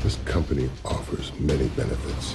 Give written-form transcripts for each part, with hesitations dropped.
This company offers many benefits.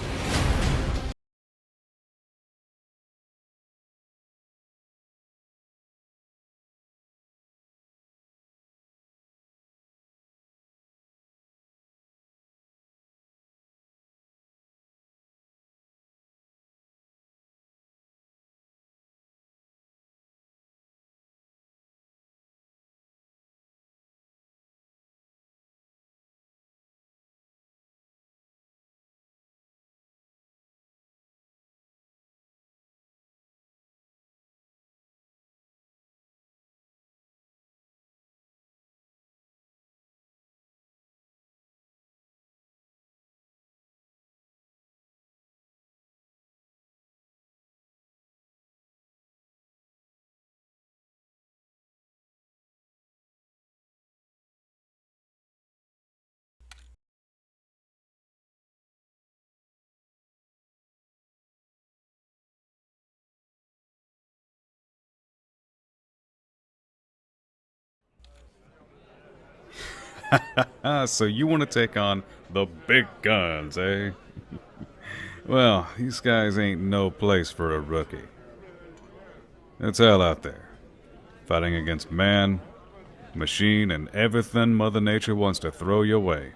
So you want to take on the big guns, eh? Well, these guys ain't no place for a rookie. It's hell out there, fighting against man, machine, and everything Mother Nature wants to throw your way.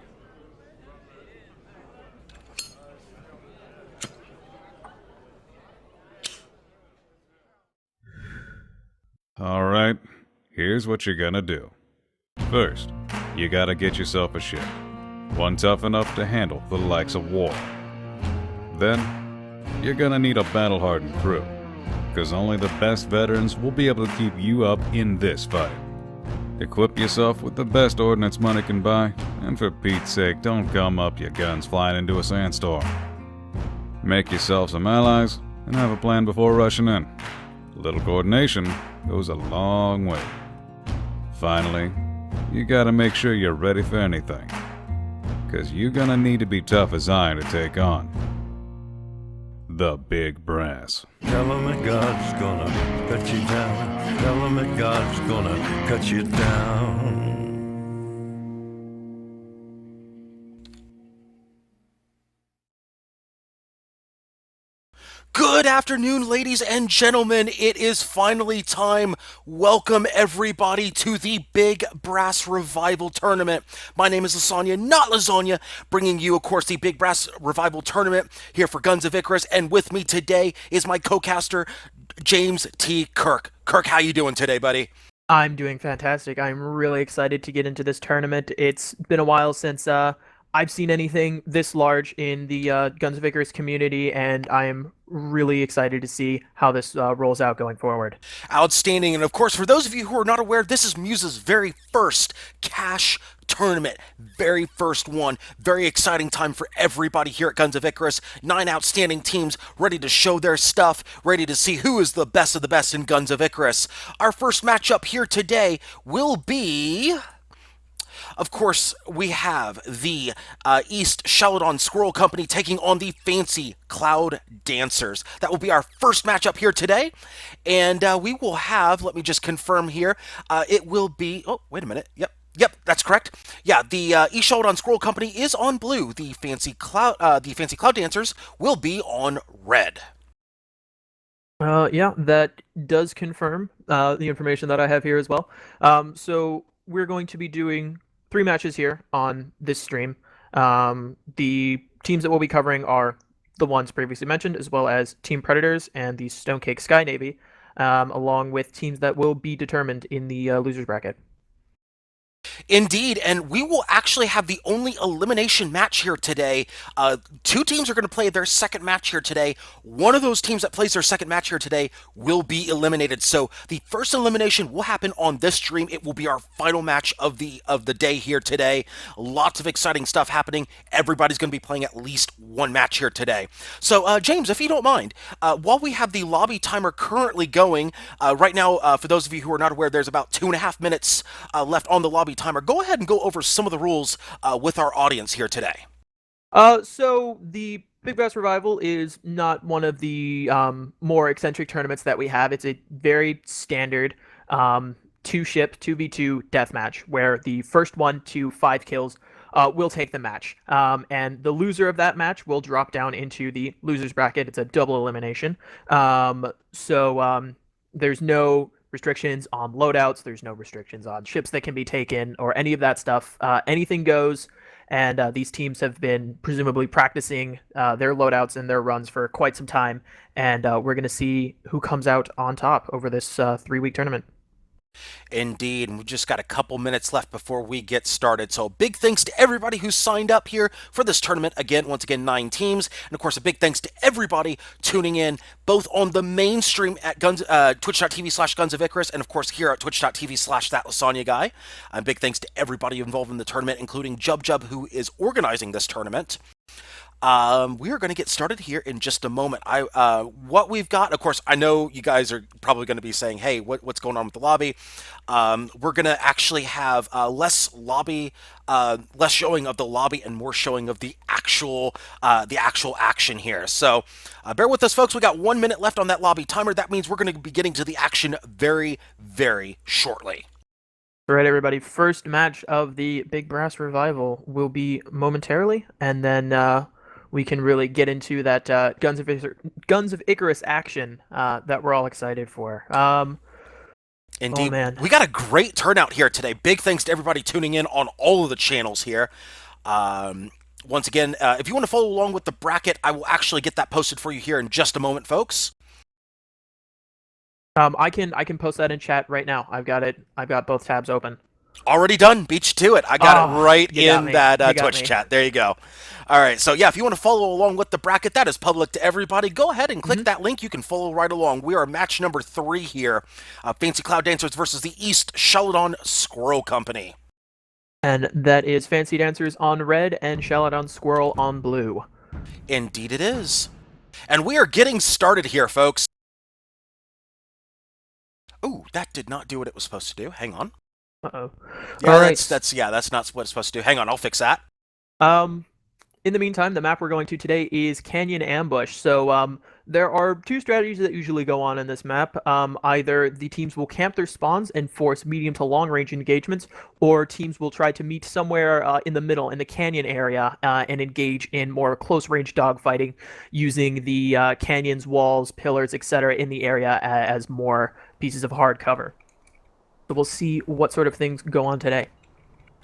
Alright, here's what you're gonna do. First, you gotta get yourself a ship. One tough enough to handle the likes of war. Then, you're gonna need a battle-hardened crew, because only the best veterans will be able to keep you up in this fight. Equip yourself with the best ordnance money can buy, and for Pete's sake, don't come up your guns flying into a sandstorm. Make yourself some allies, and have a plan before rushing in. A little coordination goes a long way. Finally, you gotta make sure you're ready for anything, because you're gonna need to be tough as iron to take on the big brass. Tell 'em that God's gonna cut you down. Tell 'em that God's gonna cut you down. Good afternoon, ladies and gentlemen. It is finally time. Welcome, everybody, to the Big Brass Revival Tournament. My name is Lysanya, not Lasagna, bringing you, of course, the Big Brass Revival Tournament here for Guns of Icarus. And with me today is my co-caster, James T. Kirk. Kirk, how you doing today, buddy? I'm doing fantastic. I'm really excited to get into this tournament. It's been a while since I've seen anything this large in the Guns of Icarus community, and I am really excited to see how this rolls out going forward. Outstanding. And of course, for those of you who are not aware, this is Muse's very first cash tournament. Very first one. Very exciting time for everybody here at Guns of Icarus. 9 outstanding teams ready to show their stuff, ready to see who is the best of the best in Guns of Icarus. Our first matchup here today will be... Of course, we have the East Chaladon Squirrel Company taking on the Fancy Cloud Dancers. That will be our first matchup here today. And we will have, let me just confirm here, it will be, oh, wait a minute, Yep, that's correct. Yeah, the East Chaladon Squirrel Company is on blue. The Fancy Cloud Dancers will be on red. Yeah, that does confirm the information that I have here as well. So we're going to be doing 3 matches here on this stream. The teams that we'll be covering are the ones previously mentioned, as well as Team Predators and the Stonecake Sky Navy, along with teams that will be determined in the losers bracket. Indeed, and we will actually have the only elimination match here today. 2 teams are going to play their second match here today. One of those teams that plays their second match here today will be eliminated. So the first elimination will happen on this stream. It will be our final match of the day here today. Lots of exciting stuff happening. Everybody's going to be playing at least one match here today. So, James, if you don't mind, while we have the lobby timer currently going, right now, for those of you who are not aware, there's about 2.5 minutes left on the lobby timer. Go ahead and go over some of the rules with our audience here today. So the Big Brass Revival is not one of the more eccentric tournaments that we have. It's a very standard 2-ship 2v2 deathmatch, where the first 1 to 5 kills will take the match. And the loser of that match will drop down into the losers bracket. It's a double elimination. So there's no restrictions on loadouts. There's no restrictions on ships that can be taken or any of that stuff. Anything goes. And these teams have been presumably practicing their loadouts and their runs for quite some time. And we're going to see who comes out on top over this 3-week tournament. Indeed, and we just got a couple minutes left before we get started. So big thanks to everybody who signed up here for this tournament. Once again, 9 teams. And of course, a big thanks to everybody tuning in, both on the main stream at twitch.tv/Guns of Icarus, and of course here at twitch.tv/That Lysanya Guy. Big thanks to everybody involved in the tournament, including Jub, who is organizing this tournament. We are going to get started here in just a moment. What we've got, of course, I know you guys are probably going to be saying, hey, what's going on with the lobby? We're going to actually have less showing of the lobby and more showing of the actual action here. So bear with us, folks. We got 1 minute left on that lobby timer. That means we're going to be getting to the action very, very shortly. All right, everybody. First match of the Big Brass Revival will be momentarily, and then we can really get into that Guns of Icarus action that we're all excited for. Indeed. Oh, man. We got a great turnout here today. Big thanks to everybody tuning in on all of the channels here. Once again, if you want to follow along with the bracket, I will actually get that posted for you here in just a moment, folks. I can post that in chat right now. I've got both tabs open. Already done. Beat you to it. I got it right in that Twitch me. chat. There you go. All right. So, yeah, if you want to follow along with the bracket, that is public to everybody. Go ahead and click that link. You can follow right along. We are match number 3 here. Fancy Cloud Dancers versus the East Chaladon Squirrel Company. And that is Fancy Dancers on red and Chaladon Squirrel on blue. Indeed it is. And we are getting started here, folks. Ooh, that did not do what it was supposed to do. Hang on. Uh-oh. Yeah, All right. that's not what it's supposed to do. Hang on, I'll fix that. In the meantime, the map we're going to today is Canyon Ambush. So there are 2 strategies that usually go on in this map. Either the teams will camp their spawns and force medium to long range engagements, or teams will try to meet somewhere in the middle in the canyon area and engage in more close range dogfighting using the canyons, walls, pillars, etc. in the area as more pieces of hard cover. So we'll see what sort of things go on today.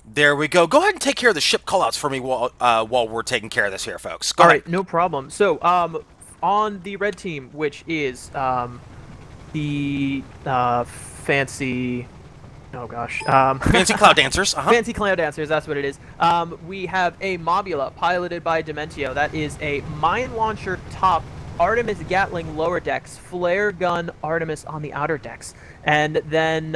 There we go. Go ahead and take care of the ship callouts for me while we're taking care of this here, folks. Go All ahead. right, no problem. So, on the red team, which is the fancy... Oh, gosh. Fancy Cloud Dancers. Fancy Cloud Dancers, that's what it is. We have a Mobula piloted by Dementio. That is a mine launcher top, Artemis Gatling lower decks, flare gun Artemis on the outer decks. And then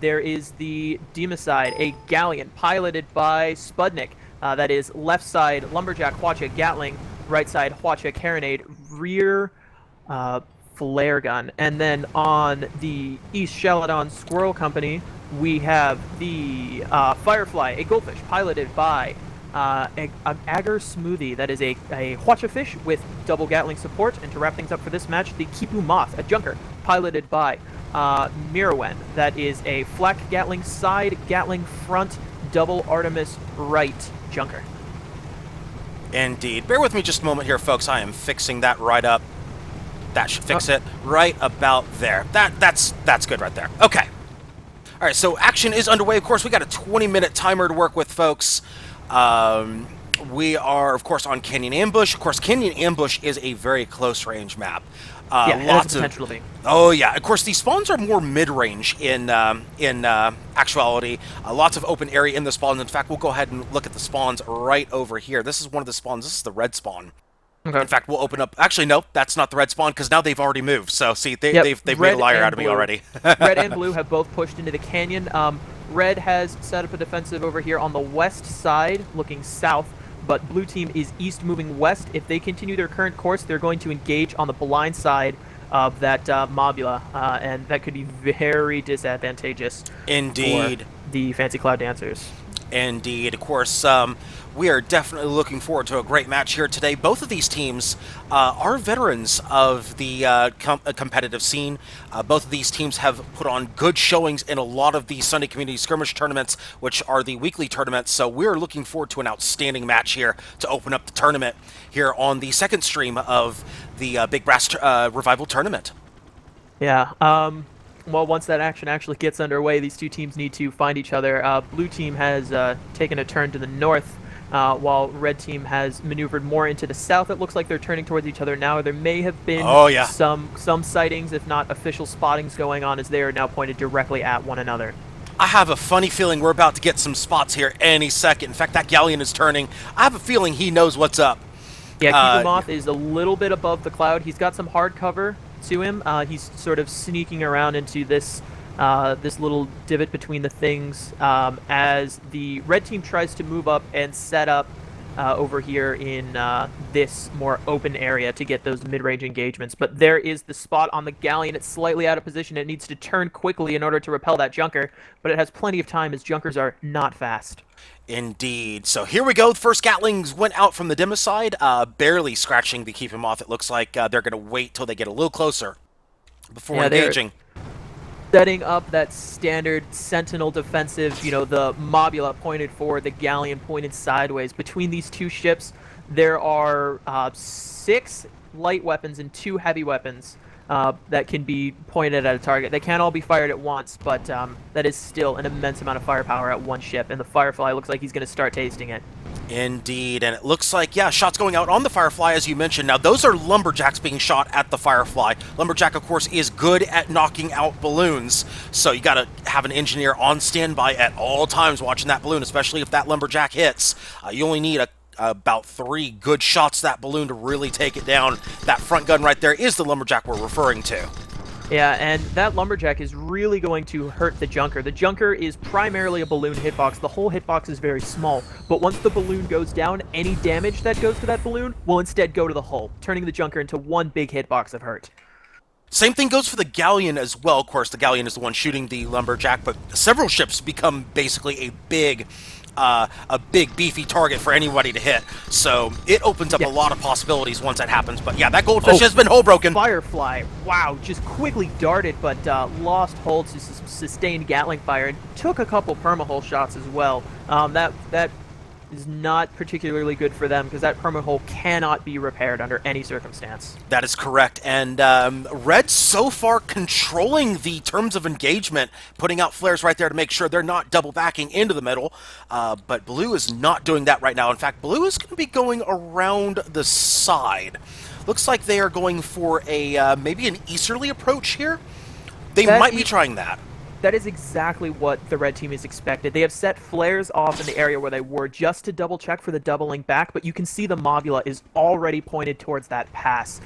there is the Democide, a galleon piloted by Spudnik. That is left side Lumberjack Hwacha Gatling, right side Hwacha Carronade, rear flare gun. And then on the East Chaladon Squirrel Company, we have the Firefly, a goldfish piloted by an Agar Smoothie. That is a Hwacha fish with double Gatling support. And to wrap things up for this match, the Kipu Moth, a junker piloted by Mirawen. That is a flak Gatling side, Gatling front, double Artemis right junker. Indeed. Bear with me just a moment here, folks. I am fixing that right up. That should fix it right about there. That's good right there. Okay. All right, so action is underway. Of course, we got a 20-minute timer to work with, folks. We are, of course, on Canyon Ambush. Of course, Canyon Ambush is a very close-range map. Yeah, it has the potential to be. Oh, yeah. Of course, these spawns are more mid-range in actuality. Lots of open area in the spawns. In fact, we'll go ahead and look at the spawns right over here. This is one of the spawns. This is the red spawn. Okay. In fact, we'll open up... Actually, no, that's not the red spawn, because now they've already moved. So, see, they've made a liar out of me already. Red and blue have both pushed into the canyon. Red has set up a defensive over here on the west side, looking south, but blue team is east moving west. If they continue their current course, they're going to engage on the blind side of that Mobula, and that could be very disadvantageous Indeed. for the Fancy Cloud Dancers. Indeed. Of course, we are definitely looking forward to a great match here today. Both of these teams are veterans of the competitive scene. Both of these teams have put on good showings in a lot of the Sunday Community Skirmish tournaments, which are the weekly tournaments. So we're looking forward to an outstanding match here to open up the tournament here on the second stream of the Big Brass Revival tournament. Yeah. Well, once that action actually gets underway, these two teams need to find each other. Blue team has taken a turn to the north, while red team has maneuvered more into the south. It looks like they're turning towards each other now. There may have been some sightings, if not official spottings, going on as they are now pointed directly at one another. I have a funny feeling we're about to get some spots here any second. In fact, that galleon is turning. I have a feeling he knows what's up. Yeah, Keepamoth is a little bit above the cloud. He's got some hard cover to him. He's sort of sneaking around into this this little divot between the things as the red team tries to move up and set up over here in this more open area to get those mid-range engagements. But there is the spot on the galleon. It's slightly out of position. It needs to turn quickly in order to repel that junker, but it has plenty of time as junkers are not fast. Indeed. So here we go. The first Gatlings went out from the Demo side, barely scratching the Keepamoth. It looks like they're going to wait till they get a little closer before engaging. Setting up that standard sentinel defensive, you know, the Mobula pointed forward, the galleon pointed sideways. Between these two ships, there are 6 light weapons and 2 heavy weapons that can be pointed at a target. They can't all be fired at once, but that is still an immense amount of firepower at one ship, and the Firefly looks like he's going to start tasting it. Indeed, and it looks like, yeah, shots going out on the Firefly, as you mentioned. Now, those are Lumberjacks being shot at the Firefly. Lumberjack, of course, is good at knocking out balloons, so you got to have an engineer on standby at all times watching that balloon, especially if that Lumberjack hits. You only need about 3 good shots at that balloon to really take it down. That front gun right there is the Lumberjack we're referring to. Yeah, and that Lumberjack is really going to hurt the Junker. The Junker is primarily a balloon hitbox. The whole hitbox is very small, but once the balloon goes down, any damage that goes to that balloon will instead go to the hull, turning the Junker into one big hitbox of hurt. Same thing goes for the Galleon as well. Of course, the Galleon is the one shooting the Lumberjack, but several ships become basically a big beefy target for anybody to hit. So it opens up a lot of possibilities once that happens. But yeah, that Goldfish has been hull broken. Firefly, wow, just quickly darted, but lost hold to sustained Gatling fire and took a couple perma-hull shots as well. That is not particularly good for them because that perma-hull cannot be repaired under any circumstance. That is correct, and Red so far controlling the terms of engagement, putting out flares right there to make sure they're not double backing into the middle, but Blue is not doing that right now. In fact, Blue is going to be going around the side. Looks like they are going for a maybe an easterly approach here. They might be trying that. That is exactly what the red team is expected. They have set flares off in the area where they were just to double check for the doubling back, but you can see the Mobula is already pointed towards that pass.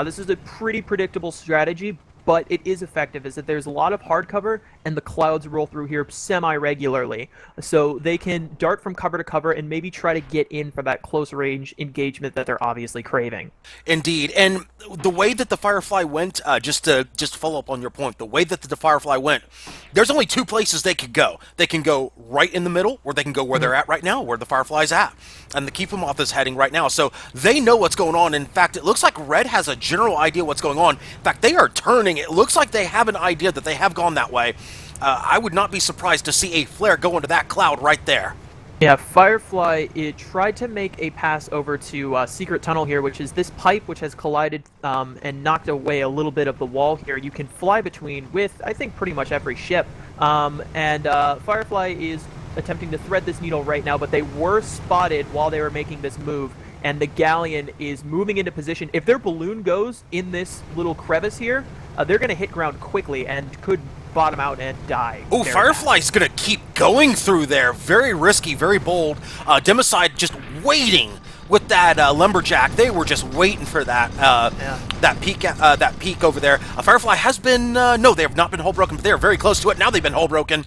This is a pretty predictable strategy, but it is effective, is that there's a lot of hard cover and the clouds roll through here semi-regularly. So they can dart from cover to cover and maybe try to get in for that close range engagement that they're obviously craving. Indeed, and the way that the Firefly went, just to follow up on your point, the way that the Firefly went, there's only 2 places they could go. They can go right in the middle, or they can go where they're at right now, where the Firefly's at. And the Keepamoth is heading right now, so they know what's going on. In fact, it looks like Red has a general idea what's going on. In fact, they are turning. It looks like they have an idea that they have gone that way. I would not be surprised to see a flare go into that cloud right there. Yeah, Firefly, it tried to make a pass over to Secret Tunnel here, which is this pipe which has collided and knocked away a little bit of the wall here. You can fly between with, I think, pretty much every ship. Firefly is attempting to thread this needle right now, but they were spotted while they were making this move, and the Galleon is moving into position. If their balloon goes in this little crevice here, they're going to hit ground quickly and could bottom out and die. Oh, Firefly's going to keep going through there. Very risky, very bold. Democide just waiting with that Lumberjack. They were just waiting for that that peak over there. Firefly has been, no, they have not been hull broken, but they are very close to it. Now they've been hull broken.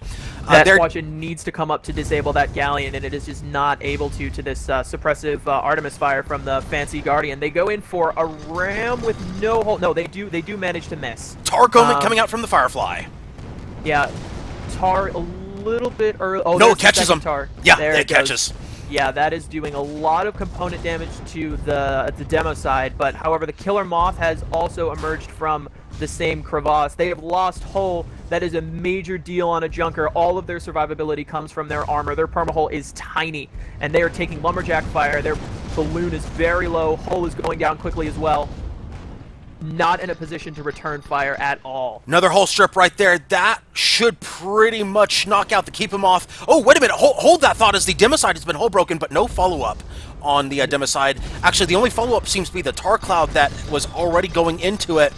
That Squatchin needs to come up to disable that Galleon, and it is just not able to this suppressive Artemis fire from the Fancy Guardian. They go in for a ram with no hole. No, they do manage to miss. Tar coming out from the Firefly. Yeah, Tar a little bit early. Oh, No, there's it catches the him. second tar. Yeah, There it goes. catches. Yeah, that is doing a lot of component damage to the demo side, but however, the Killer Moth has also emerged from the same crevasse. They have lost hull. That is a major deal on a Junker. All of their survivability comes from their armor. Their permahull is tiny, and they are taking lumberjack fire. Their balloon is very low. Hull is going down quickly as well. Not in a position to return fire at all. Another hull strip right there. That should pretty much knock out the Keep 'em Off. Oh, wait a minute. Hold that thought, as the Democide has been hull broken, but no follow-up on the Democide. Actually, the only follow-up seems to be the Tar Cloud that was already going into it.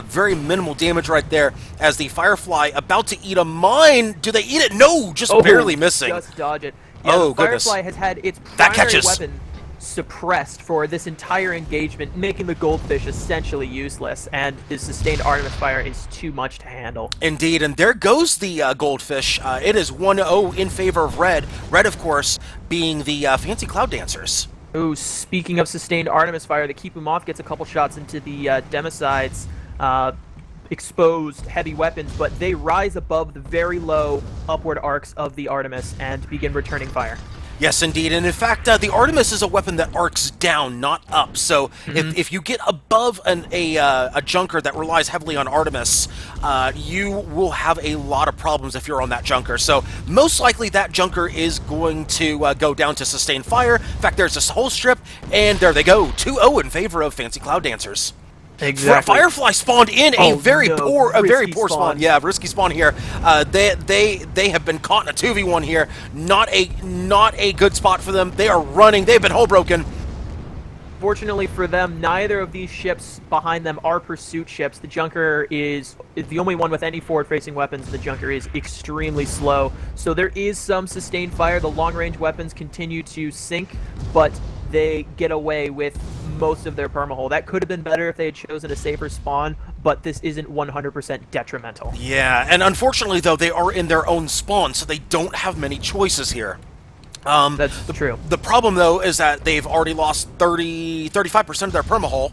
Very minimal damage right there as the Firefly about to eat a mine. Do they eat it? No, just barely missing. Just dodge it. Yeah, Oh, the goodness. Firefly has had its That primary catches. weapon suppressed for this entire engagement, making the Goldfish essentially useless, and the sustained Artemis fire is too much to handle. Indeed, and there goes the Goldfish. It is 1-0 in favor of Red. Red, of course, being the Fancy Cloud Dancers. Ooh, speaking of sustained Artemis fire, the Keep 'em Off gets a couple shots into the Democide's exposed heavy weapons, but they rise above the very low upward arcs of the Artemis and begin returning fire. Yes, indeed. And in fact, the Artemis is a weapon that arcs down, not up. So if you get above a Junker that relies heavily on Artemis, you will have a lot of problems if you're on that Junker. So most likely that Junker is going to go down to sustained fire. In fact, there's this whole strip, and there they go. 2-0 in favor of Fancy Cloud Dancers. Exactly. Firefly spawned in a very no, poor spawn. spawn. Yeah, risky spawn here. They have been caught in a 2v1 here. Not a good spot for them. They are running. They've been hull broken. Fortunately for them, neither of these ships behind them are pursuit ships. The Junker is the only one with any forward-facing weapons. The Junker is extremely slow, so there is some sustained fire. The long-range weapons continue to sink, but they get away with most of their permahull. That could have been better if they had chosen a safer spawn, but this isn't 100% detrimental. Yeah, and unfortunately, though, they are in their own spawn, so they don't have many choices here. That's true. The problem, though, is that they've already lost 35% of their permahull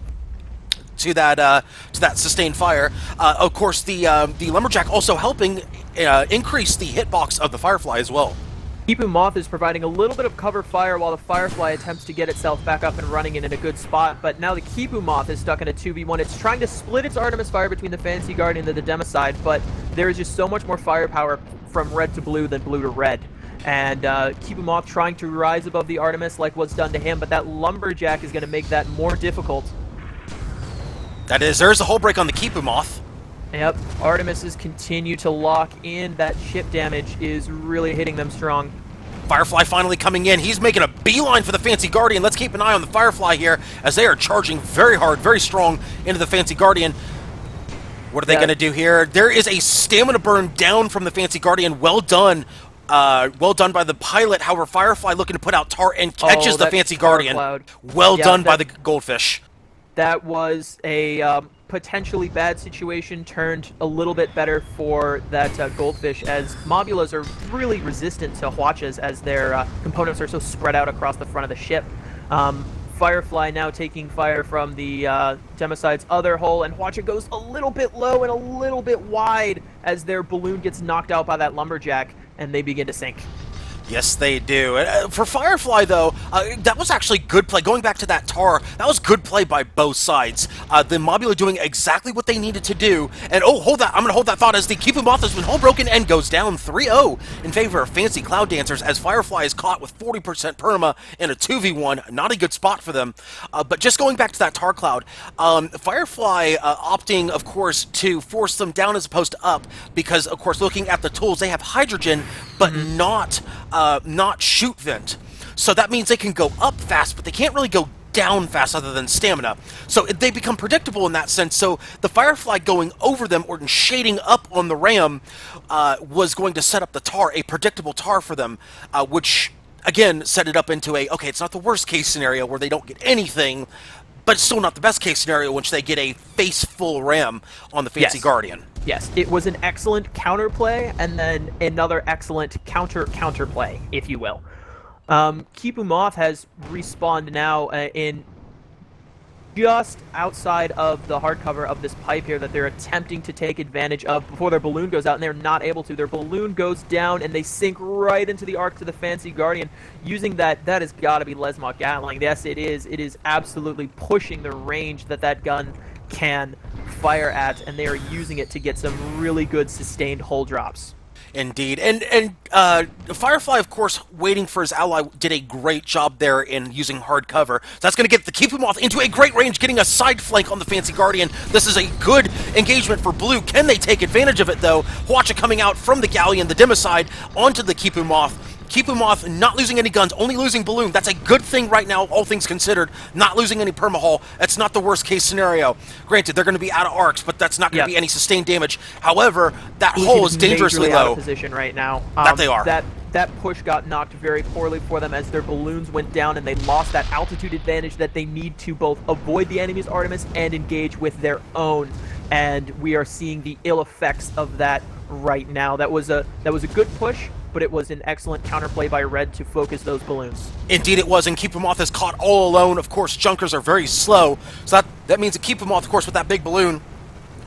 to that sustained fire. Of course, the Lumberjack also helping increase the hitbox of the Firefly as well. Keep 'em Off is providing a little bit of cover fire while the Firefly attempts to get itself back up and running and in a good spot, but now the Keep 'em Off is stuck in a 2v1. It's trying to split its Artemis fire between the Fancy Guardian and the Democide, but there is just so much more firepower from red to blue than blue to red. And Keep 'em Off trying to rise above the Artemis like what's done to him, but that Lumberjack is going to make that more difficult. That is, there's a hull break on the Keep 'em Off. Yep, Artemises continue to lock in. That ship damage is really hitting them strong. Firefly finally coming in. He's making a beeline for the Fancy Guardian. Let's keep an eye on the Firefly here as they are charging very hard, very strong into the Fancy Guardian. What are they going to do here? There is a stamina burn down from the Fancy Guardian. Well done. Well done by the pilot. However, Firefly looking to put out tar and catches the that Fancy tar Guardian. cloud. Well Yeah, done by that- the Goldfish. That was a potentially bad situation turned a little bit better for that Goldfish, as Mobulas are really resistant to Hwachas as their components are so spread out across the front of the ship. Firefly now taking fire from the Democide's other hull, and Hwacha goes a little bit low and a little bit wide as their balloon gets knocked out by that Lumberjack, and they begin to sink. Yes, they do. For Firefly, though, that was actually good play. Going back to that tar, that was good play by both sides. The Mobula doing exactly what they needed to do. And, oh, hold that. I'm going to hold that thought as the Keep 'em Off has been hull broken and goes down 3-0 in favor of Fancy Cloud Dancers as Firefly is caught with 40% perma in a 2v1. Not a good spot for them. But just going back to that tar cloud, Firefly opting, of course, to force them down as opposed to up because, of course, looking at the tools, they have hydrogen, but not shoot vent. So that means they can go up fast, but they can't really go down fast other than stamina. So they become predictable in that sense. So the Firefly going over them or shading up on the ram was going to set up the tar, a predictable tar for them, which, again, set it up into okay, it's not the worst case scenario where they don't get anything, but it's still not the best case scenario in which they get a face full ram on the Fancy Guardian. Yes, it was an excellent counterplay, and then another excellent counterplay, if you will. Keep 'em Off has respawned now in just outside of the hardcover of this pipe here that they're attempting to take advantage of before their balloon goes out, and they're not able to. Their balloon goes down, and they sink right into the arc to the Fancy Guardian. Using that has got to be Lesmont Gatling. Yes, it is. It is absolutely pushing the range that gun can fire at, and they are using it to get some really good sustained hull drops. Indeed. And Firefly, of course, waiting for his ally, did a great job there in using hard cover. So that's going to get the Keep 'Em Off into a great range, getting a side flank on the Fancy Guardian. This is a good engagement for Blue. Can they take advantage of it, though? Hwacha coming out from the Galleon, the Democide, onto the Keep 'Em Off. Keep 'Em Off not losing any guns, only losing balloon. That's a good thing right now, all things considered. Not losing any permahull. That's not the worst case scenario. Granted, they're going to be out of arcs, but that's not going to be any sustained damage. However, that hull is dangerously out low. of position right now. That they are. That push got knocked very poorly for them as their balloons went down, and they lost that altitude advantage that they need to both avoid the enemy's Artemis and engage with their own. And we are seeing the ill effects of that right now. That was a good push, but it was an excellent counterplay by Red to focus those balloons. Indeed it was, and Keep 'Em Off is caught all alone. Of course, Junkers are very slow, so that means that Keep 'Em Off, of course, with that big balloon,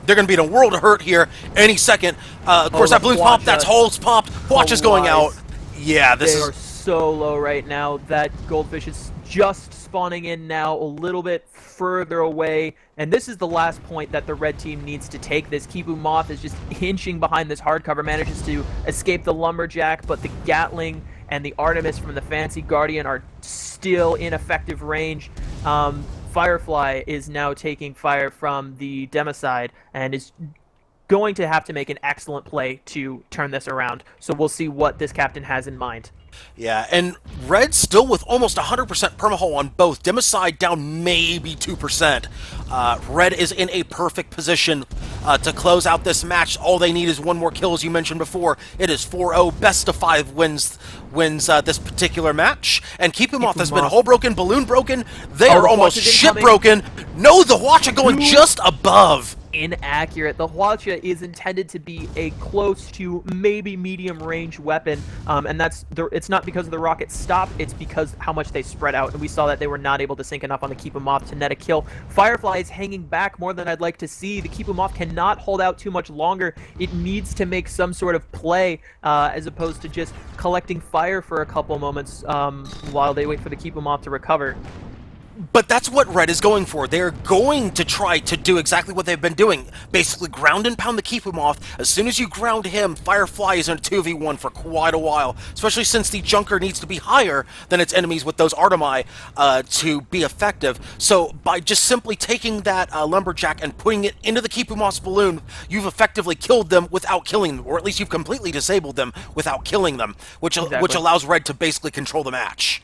they're going to be in a world of hurt here any second. Of course, that balloon's popped, that's holes popped, Hwacha's going out. Yeah, they are so low right now. That Goldfish is just spawning in now a little bit further away, and this is the last point that the red team needs to take. This Keep 'Em Off is just inching behind this hardcover, manages to escape the Lumberjack, but the Gatling and the Artemis from the Fancy Guardian are still in effective range. Firefly is now taking fire from the Democide and is going to have to make an excellent play to turn this around. So we'll see what this captain has in mind. Yeah, and Red still with almost 100% permahull on both. Democide down maybe 2%. Red is in a perfect position to close out this match. All they need is one more kill, as you mentioned before. It is 4-0. Best of 5 wins this particular match. And Keep 'Em Off has been hull broken, balloon broken. They are almost ship broken. No, the Hwacha going just above. Inaccurate. The Hwacha is intended to be a close to maybe medium range weapon, and it's not because of the rocket stop, it's because how much they spread out, and we saw that they were not able to sync enough on the Keep 'Em Off to net a kill. Firefly is hanging back more than I'd like to see. The Keep 'Em Off cannot hold out too much longer. It needs to make some sort of play as opposed to just collecting fire for a couple moments while they wait for the Keep 'Em Off to recover. But that's what Red is going for. They're going to try to do exactly what they've been doing. Basically ground and pound the Keep 'Em Off. As soon as you ground him, Firefly is in a 2v1 for quite a while. Especially since the Junker needs to be higher than its enemies with those Artemi to be effective. So by just simply taking that Lumberjack and putting it into the Keep 'Em Off's balloon, you've effectively killed them without killing them. Or at least you've completely disabled them without killing them. Which allows Red to basically control the match.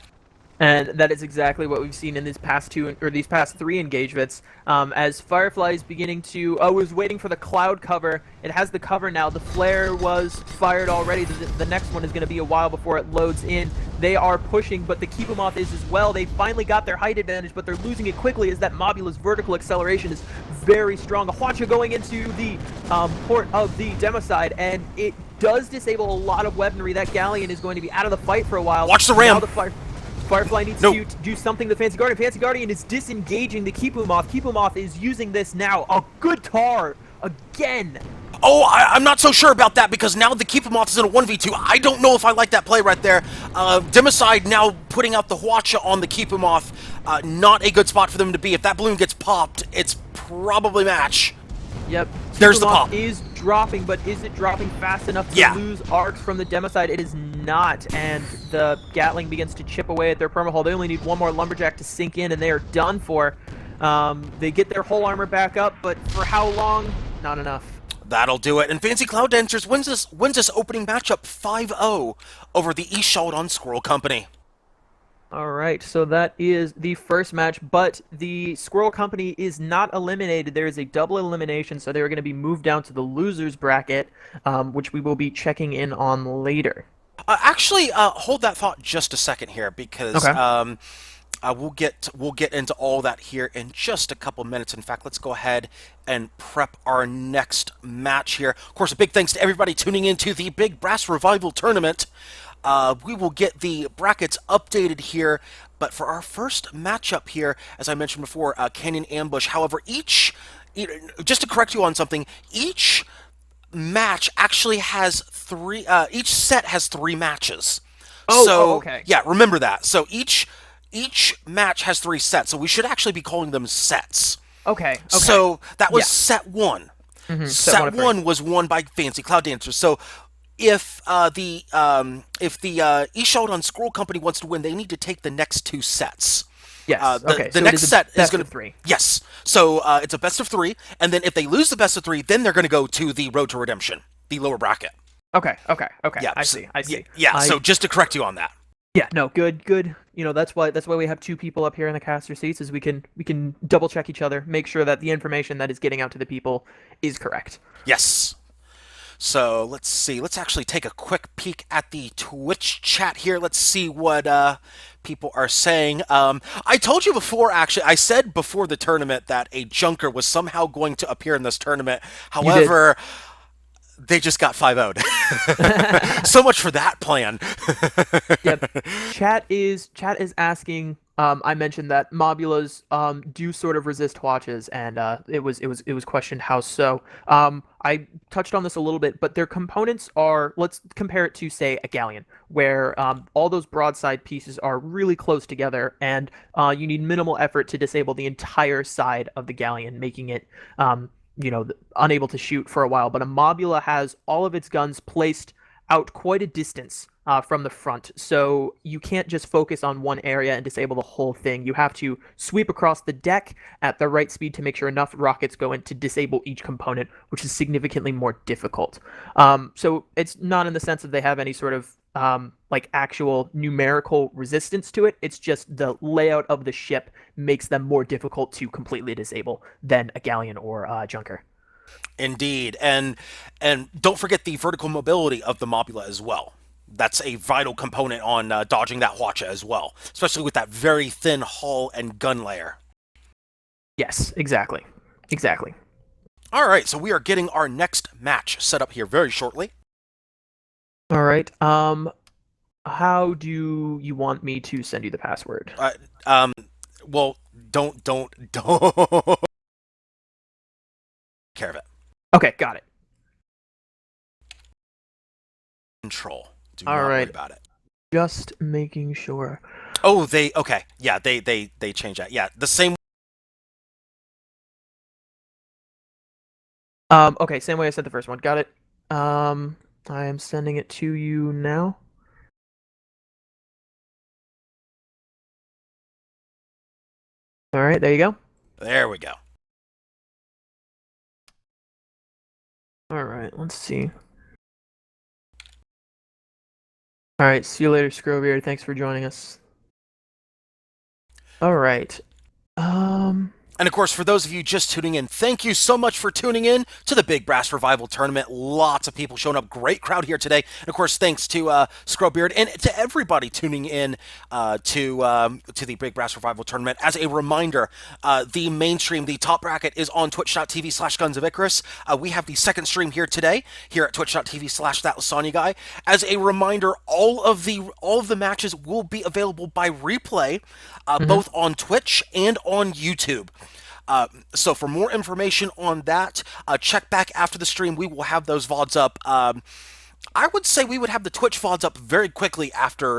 And that is exactly what we've seen in these past three engagements. As Firefly is beginning to, was waiting for the cloud cover. It has the cover now. The flare was fired already. The next one is going to be a while before it loads in. They are pushing, but the Keep 'Em Off is as well. They finally got their height advantage, but they're losing it quickly as that Mobula's vertical acceleration is very strong. Hwacha going into the port of the Democide, and it does disable a lot of weaponry. That Galleon is going to be out of the fight for a while. Watch the ram! Firefly needs to do something to the Fancy Guardian. Fancy Guardian is disengaging the Keep 'Em Off. Keep 'Em Off is using this now. A good tar again. Oh, I'm not so sure about that because now the Keep 'Em Off is in a 1v2. I don't know if I like that play right there. Democide now putting out the Hwacha on the Keep 'Em Off. Not a good spot for them to be. If that balloon gets popped, it's probably match. Yep. There's the pop. Is dropping, but is it dropping fast enough to lose arcs from the Democide? It is not, and the Gatling begins to chip away at their permahull. They only need one more Lumberjack to sink in, and they are done for. They get their whole armor back up, but for how long? Not enough. That'll do it. And Fancy Cloud Dancers wins this opening matchup 5-0 over the East Chaladon Squirrel Company. All right, so that is the first match, but the Squirrel Company is not eliminated. There is a double elimination, so they're going to be moved down to the losers bracket, which we will be checking in on later. Actually, hold that thought just a second here, because we'll get into all that here in just a couple minutes. In fact, let's go ahead and prep our next match here. Of course, a big thanks to everybody tuning into the Big Brass Revival Tournament. We will get the brackets updated here. But for our first matchup here, as I mentioned before, Canyon Ambush. However, just to correct you on something, each match actually has three. Each set has 3 matches. Okay. Yeah, remember that. So each match has 3 sets. So we should actually be calling them sets. Okay. So that was Yeah. set 1. Set one Set of 1 was won by Fancy Cloud Dancers. So if the East Chaladon Squirrel Company wants to win, they need to take the next 2 sets. Yes. The, Okay. the So next it is a set is best going of 3. Yes. So it's a best of 3, and then if they lose the best of 3, then they're going to go to the Road to Redemption, the lower bracket. Okay. Yeah. I see. Yeah. So just to correct you on that. Yeah, no, good. You know, that's why we have 2 people up here in the caster seats, is we can double check each other, make sure that the information that is getting out to the people is correct. Yes. So let's see. Let's actually take a quick peek at the Twitch chat here. Let's see what people are saying. I told you before, actually, I said before the tournament that a Junker was somehow going to appear in this tournament. However, they just got 5-0'd. So much for that plan. Yep. Chat is asking. I mentioned that mobulas do sort of resist watches, and it was questioned how so. I touched on this a little bit, but their components are, let's compare it to, say, a galleon, where all those broadside pieces are really close together, and you need minimal effort to disable the entire side of the galleon, making it unable to shoot for a while. But a mobula has all of its guns placed out quite a distance from the front, so you can't just focus on one area and disable the whole thing. You have to sweep across the deck at the right speed to make sure enough rockets go in to disable each component, which is significantly more difficult. So it's not in the sense that they have any sort of actual numerical resistance to it. It's just the layout of the ship makes them more difficult to completely disable than a galleon or a junker. Indeed, and don't forget the vertical mobility of the mobula as well. That's a vital component on dodging that Hwacha as well, especially with that very thin hull and gun layer. Yes, exactly. All right, so we are getting our next match set up here very shortly. All right. How do you want me to send you the password? Well, don't care of it. Okay, got it. Control. Do All not worry right. about it. Just making sure. Oh, they changed that. Yeah, the same. Okay, same way I sent the first one. Got it. I am sending it to you now. All right, there you go. There we go. All right, let's see. All right, see you later, Scrowbeard. Thanks for joining us. All right. And of course, for those of you just tuning in, thank you so much for tuning in to the Big Brass Revival Tournament. Lots of people showing up. Great crowd here today. And of course, thanks to Scrowbeard and to everybody tuning in to the Big Brass Revival Tournament. As a reminder, the mainstream, the top bracket is on twitch.tv/Guns of Icarus. We have the second stream here today, here at twitch.tv/That Lysanya Guy. As a reminder, all of the matches will be available by replay, both on Twitch and on YouTube. So for more information on that, check back after the stream. We will have those VODs up. I would say we would have the Twitch VODs up very quickly after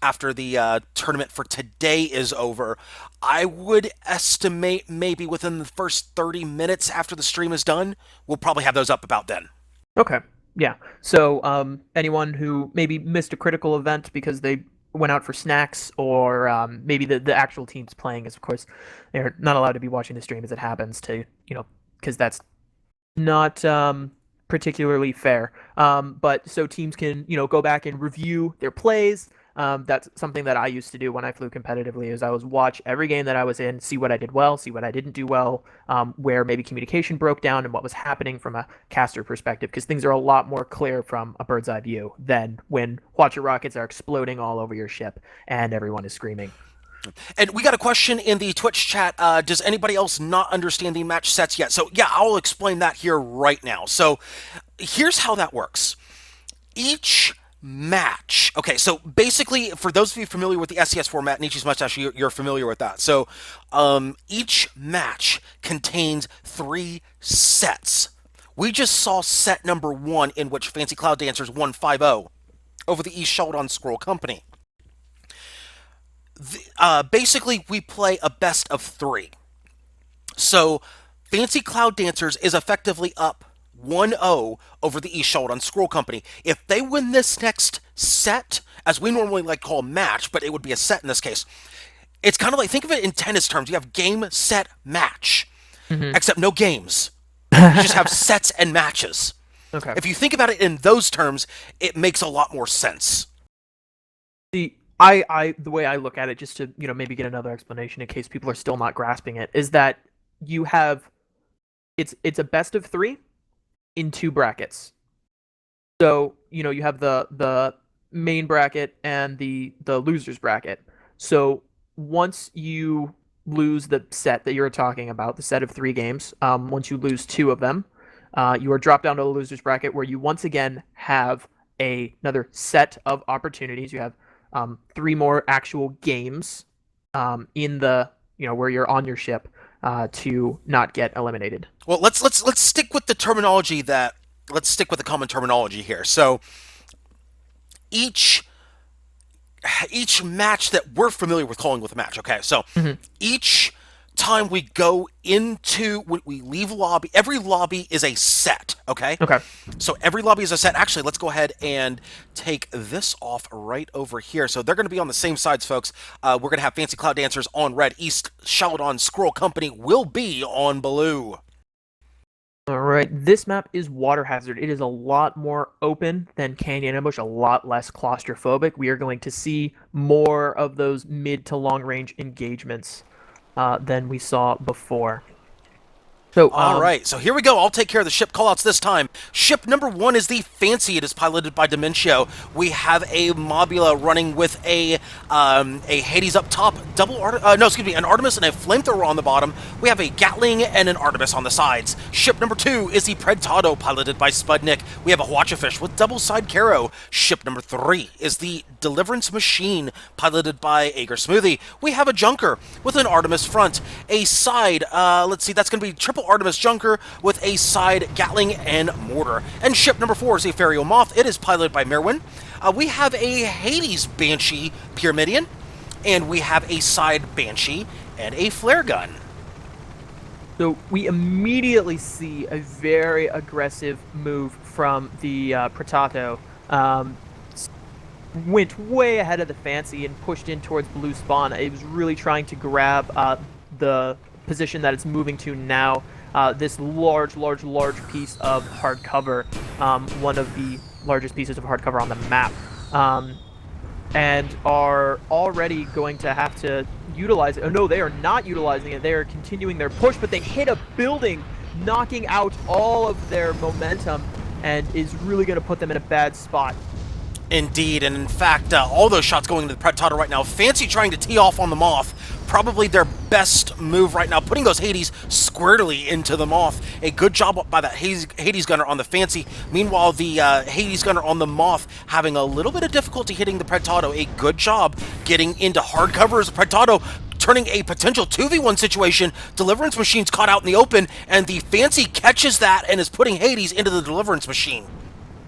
the tournament for today is over. I would estimate maybe within the first 30 minutes after the stream is done, we'll probably have those up about then. Okay. Yeah. So anyone who maybe missed a critical event because they went out for snacks, or maybe the actual team's playing, is of course they're not allowed to be watching the stream as it happens, to because that's not particularly fair. But so teams can go back and review their plays. That's something that I used to do when I flew competitively, is I was watch every game that I was in, see what I did well, see what I didn't do well, where maybe communication broke down and what was happening from a caster perspective, because things are a lot more clear from a bird's eye view than when Hwacha rockets are exploding all over your ship and everyone is screaming. And we got a question in the Twitch chat. Does anybody else not understand the match sets yet? So yeah, I'll explain that here right now. So here's how that works. Each match. Okay, so basically, for those of you familiar with the SCS format, Nietzsche's Mustache, you're familiar with that. So each match contains 3 sets. We just saw set number 1, in which Fancy Cloud Dancers won 5-0 over the East Chaladon Squirrel Company. Basically, we play a best of 3. So Fancy Cloud Dancers is effectively up 1-0 over the East Chaladon Squirrel Company. If they win this next set, as we normally like call a match, but it would be a set in this case, it's kind of like, think of it in tennis terms. You have game, set, match, except no games. You just have sets and matches. Okay. If you think about it in those terms, it makes a lot more sense. The way I look at it, just to maybe get another explanation in case people are still not grasping it, is that you have it's a best of 3 in 2 brackets. So you have the main bracket and the losers bracket. So once you lose the set that you're talking about, the set of 3 games, once you lose 2 of them, you are dropped down to the losers bracket, where you once again have another set of opportunities. You have 3 more actual games in the where you're on your ship to not get eliminated. Well, let's stick with the terminology let's stick with the common terminology here. So each match that we're familiar with calling with a match. Okay, so each time we go into, when we leave lobby, every lobby is a set. Okay. Okay. So every lobby is a set. Actually, let's go ahead and take this off right over here. So they're going to be on the same sides, folks. We're going to have Fancy Cloud Dancers on red. East Chaladon Squirrel Company will be on blue. All right, this map is Water Hazard. It is a lot more open than Canyon Ambush, a lot less claustrophobic. We are going to see more of those mid to long range engagements than we saw before. So, all right, so here we go. I'll take care of the ship callouts this time. Ship number 1 is the Fancy. It is piloted by Dementio. We have a Mobula running with a Hades up top, an Artemis and a Flamethrower on the bottom. We have a Gatling and an Artemis on the sides. Ship number 2 is the Predtado, piloted by Spudnik. We have a Watchafish with double side Caro. Ship number 3 is the Deliverance Machine, piloted by Ager Smoothie. We have a Junker with an Artemis front, a side, let's see, that's going to be triple Artemis Junker with a side Gatling and Mortar. And ship number 4 is a Ferio Moth. It is piloted by Merwin. We have a Hades Banshee Pyramidian, and we have a side Banshee and a flare gun. So we immediately see a very aggressive move from the Pretato. Went way ahead of the Fancy and pushed in towards blue spawn. It was really trying to grab the position that it's moving to now. This large piece of hard cover, one of the largest pieces of hard cover on the map, and are already going to have to utilize it. Oh no, they are not utilizing it. They are continuing their push, but they hit a building, knocking out all of their momentum, and is really going to put them in a bad spot. Indeed, and in fact, all those shots going into the Predtado right now. Fancy trying to tee off on the Moth. Probably their best move right now, putting those Hades squarely into the Moth. A good job by that Hades gunner on the Fancy. Meanwhile, the Hades gunner on the Moth having a little bit of difficulty hitting the Predtado. A good job getting into hard cover as the Predtado turning a potential 2v1 situation. Deliverance Machine's caught out in the open, and the Fancy catches that and is putting Hades into the Deliverance Machine.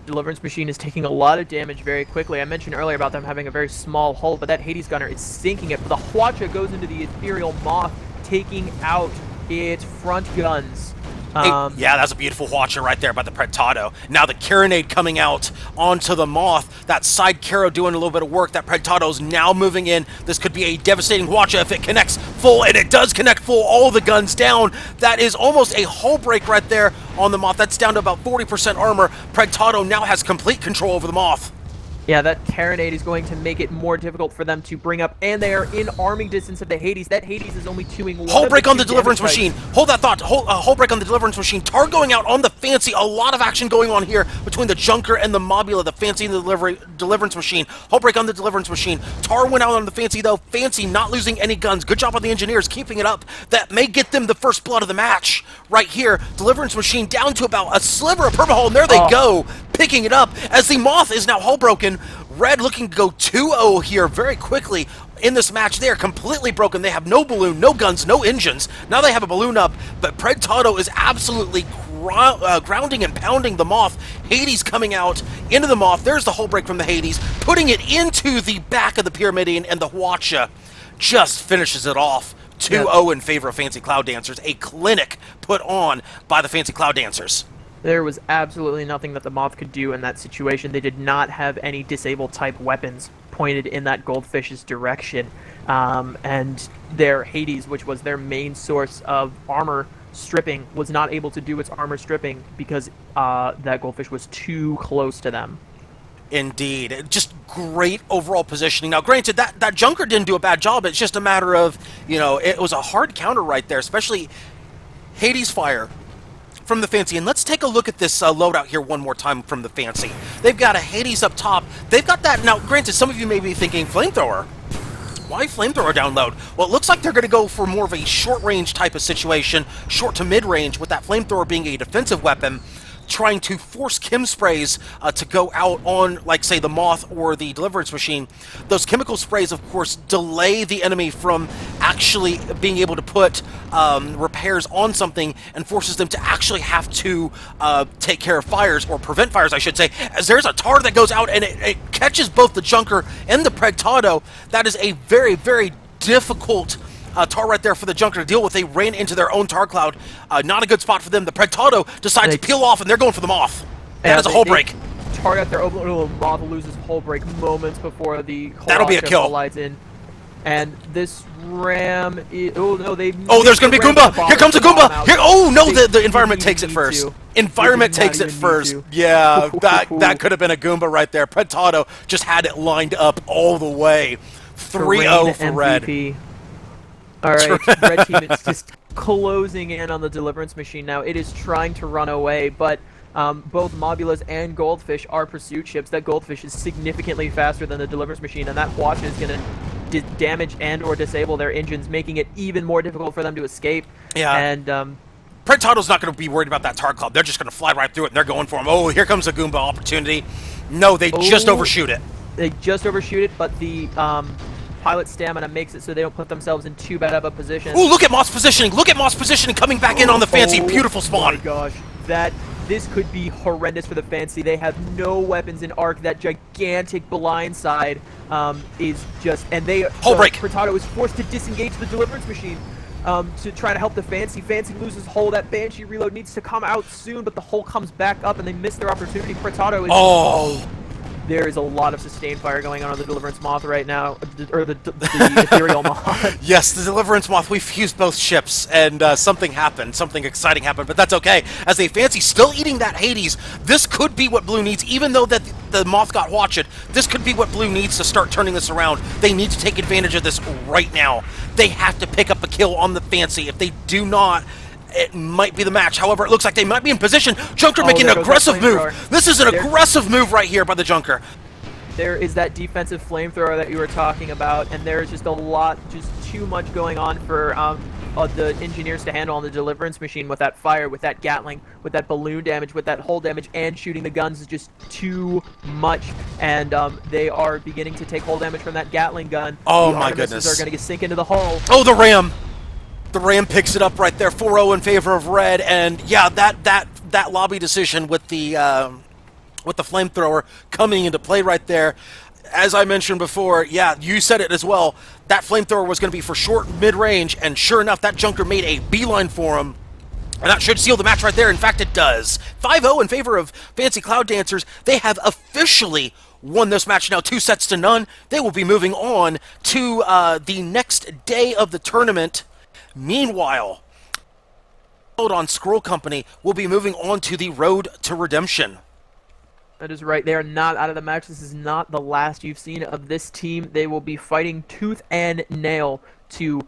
Deliverance Machine is taking a lot of damage very quickly. I mentioned earlier about them having a very small hull, but that Hades gunner is sinking it. But the Hwacha goes into the Ethereal Moth, taking out its front guns. Yeah, that's a beautiful Hwacha right there by the Predtado. Now the Carronade coming out onto the Moth. That side Caro doing a little bit of work. That Predtado's now moving in. This could be a devastating Hwacha if it connects full, and it does connect full. All the guns down. That is almost a hull break right there on the Moth. That's down to about 40% armor. Predtado now has complete control over the Moth. Yeah, that Carronade is going to make it more difficult for them to bring up, and they are in arming distance of the Hades. That Hades is only queuing one. Hull break on the Deliverance Machine. Hold that thought. Hull break on the Deliverance Machine. Tar going out on the Fancy. A lot of action going on here between the Junker and the Mobula, the Fancy and the Deliverance Machine. Hull break on the Deliverance Machine. Tar went out on the Fancy, though. Fancy not losing any guns. Good job on the engineers keeping it up. That may get them the first blood of the match right here. Deliverance Machine down to about a sliver of purple hull, and there they go. picking it up as the Moth is now hull broken. Red looking to go 2-0 here very quickly in this match. They are completely broken. They have no balloon, no guns, no engines. Now they have a balloon up, but Predtato is absolutely grounding and pounding the Moth. Hades coming out into the Moth. There's the hull break from the Hades, putting it into the back of the Pyramidion, and the Hwacha just finishes it off. 2-0 in favor of Fancy Cloud Dancers. A clinic put on by the Fancy Cloud Dancers. There was absolutely nothing that the Moth could do in that situation. They did not have any disable type weapons pointed in that Goldfish's direction. And their Hades, which was their main source of armor stripping, was not able to do its armor stripping because that Goldfish was too close to them. Indeed. Just great overall positioning. Now, granted, that Junker didn't do a bad job. It's just a matter of, it was a hard counter right there, especially Hades Fire from the Fancy. And let's take a look at this loadout here one more time from the Fancy. They've got a Hades up top. They've got that. Now, granted, some of you may be thinking, Flamethrower. Why Flamethrower download? Well, it looks like they're going to go for more of a short-range type of situation, short to mid-range, with that Flamethrower being a defensive weapon, trying to force chem sprays to go out on, like, say, the Moth or the Deliverance Machine. Those chemical sprays, of course, delay the enemy from actually being able to put repairs on something and forces them to actually have to take care of fires, or prevent fires, I should say, as there's a tar that goes out and it catches both the Junker and the Predtato. That is a very, very difficult tar right there for the Junker to deal with. They ran into their own tar cloud. Not a good spot for them. The Predtato decides to peel off, and they're going for the Moth. That is a hull break. Tar out their little Moth loses hull break moments before the That'll be a kill. Slides in. And this ram is, there's going to be Goomba. Here comes a Goomba. Here, the environment takes it first. Environment takes it first. Yeah, that could have been a Goomba right there. Predtato just had it lined up all the way. 3-0 for Red. All right, Red team is just closing in on the Deliverance Machine now. It is trying to run away, but both Mobulas and Goldfish are pursuit ships. That Goldfish is significantly faster than the Deliverance Machine, and that Hwacha is going to damage and or disable their engines, making it even more difficult for them to escape. Yeah. And Predtato's not going to be worried about that tar cloud. They're just going to fly right through it, and they're going for him. Oh, here comes a Goomba opportunity. No, they just overshoot it. They just overshoot it, but the pilot stamina makes it so they don't put themselves in too bad of a position. Ooh, look at Moth's positioning. Look at Moth's positioning coming back in on the Fancy. Beautiful spawn. Oh my gosh. This could be horrendous for the Fancy. They have no weapons in arc. That gigantic blind side is just... And they... Hull break. Predtato is forced to disengage the Deliverance Machine to try to help the Fancy. Fancy loses hull. That Banshee reload needs to come out soon, but the hull comes back up and they miss their opportunity. Predtato is... Oh! There is a lot of sustained fire going on the Deliverance Moth right now, or the Ethereal Moth. Yes, the Deliverance Moth, we fused both ships, and something happened, something exciting happened, but that's okay. As they Fancy still eating that Hades, this could be what Blue needs, even though that the Moth got Hwached, this could be what Blue needs to start turning this around. They need to take advantage of this right now. They have to pick up a kill on the Fancy. If they do not, it might be the match. However, it looks like they might be in position. Junker making an aggressive move. This is an aggressive move right here by the Junker. There is that defensive flamethrower that you were talking about, and there's just a lot, just too much going on for the engineers to handle on the Deliverance Machine with that fire, with that Gatling, with that balloon damage, with that hull damage, and shooting the guns is just too much. And they are beginning to take hull damage from that Gatling gun. Oh my goodness! They're going to sink into the hull. Oh, the Ram! The Ram picks it up right there, 4-0 in favor of Red, and yeah, that lobby decision with the flamethrower coming into play right there. As I mentioned before, yeah, you said it as well. That flamethrower was going to be for short, mid-range, and sure enough, that Junker made a beeline for him. And that should seal the match right there. In fact, it does. 5-0 in favor of Fancy Cloud Dancers. They have officially won this match now 2-0. They will be moving on to the next day of the tournament. Meanwhile, Chaladon Squirrel Company will be moving on to the road to redemption. That is right. They are not out of the match. This is not the last you've seen of this team. They will be fighting tooth and nail to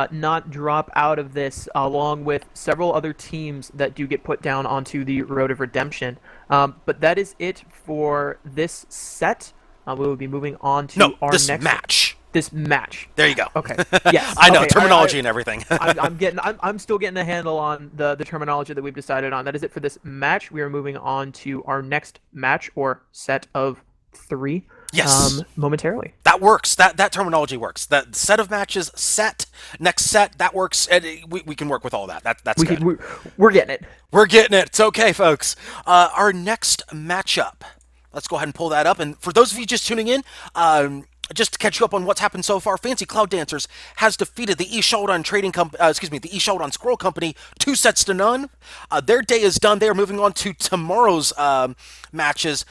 not drop out of this, along with several other teams that do get put down onto the road of redemption. But that is it for this set. We will be moving on to our next match. this match. There you go. Okay. Yes. I know okay, terminology and everything. I'm still getting a handle on the terminology that we've decided on. That is it for this match. We are moving on to our next match or set of 3. Yes. Momentarily. That works. That terminology works. That set of matches, next set, that works. And we can work with all that. That's good. We're getting it. We're getting it. It's okay, folks. Our next matchup. Let's go ahead and pull that up. And for those of you just tuning in, just to catch you up on what's happened so far, Fancy Cloud Dancers has defeated the East Chaladon the East Chaladon Squirrel Company 2-0. Their day is done. They are moving on to tomorrow's matches.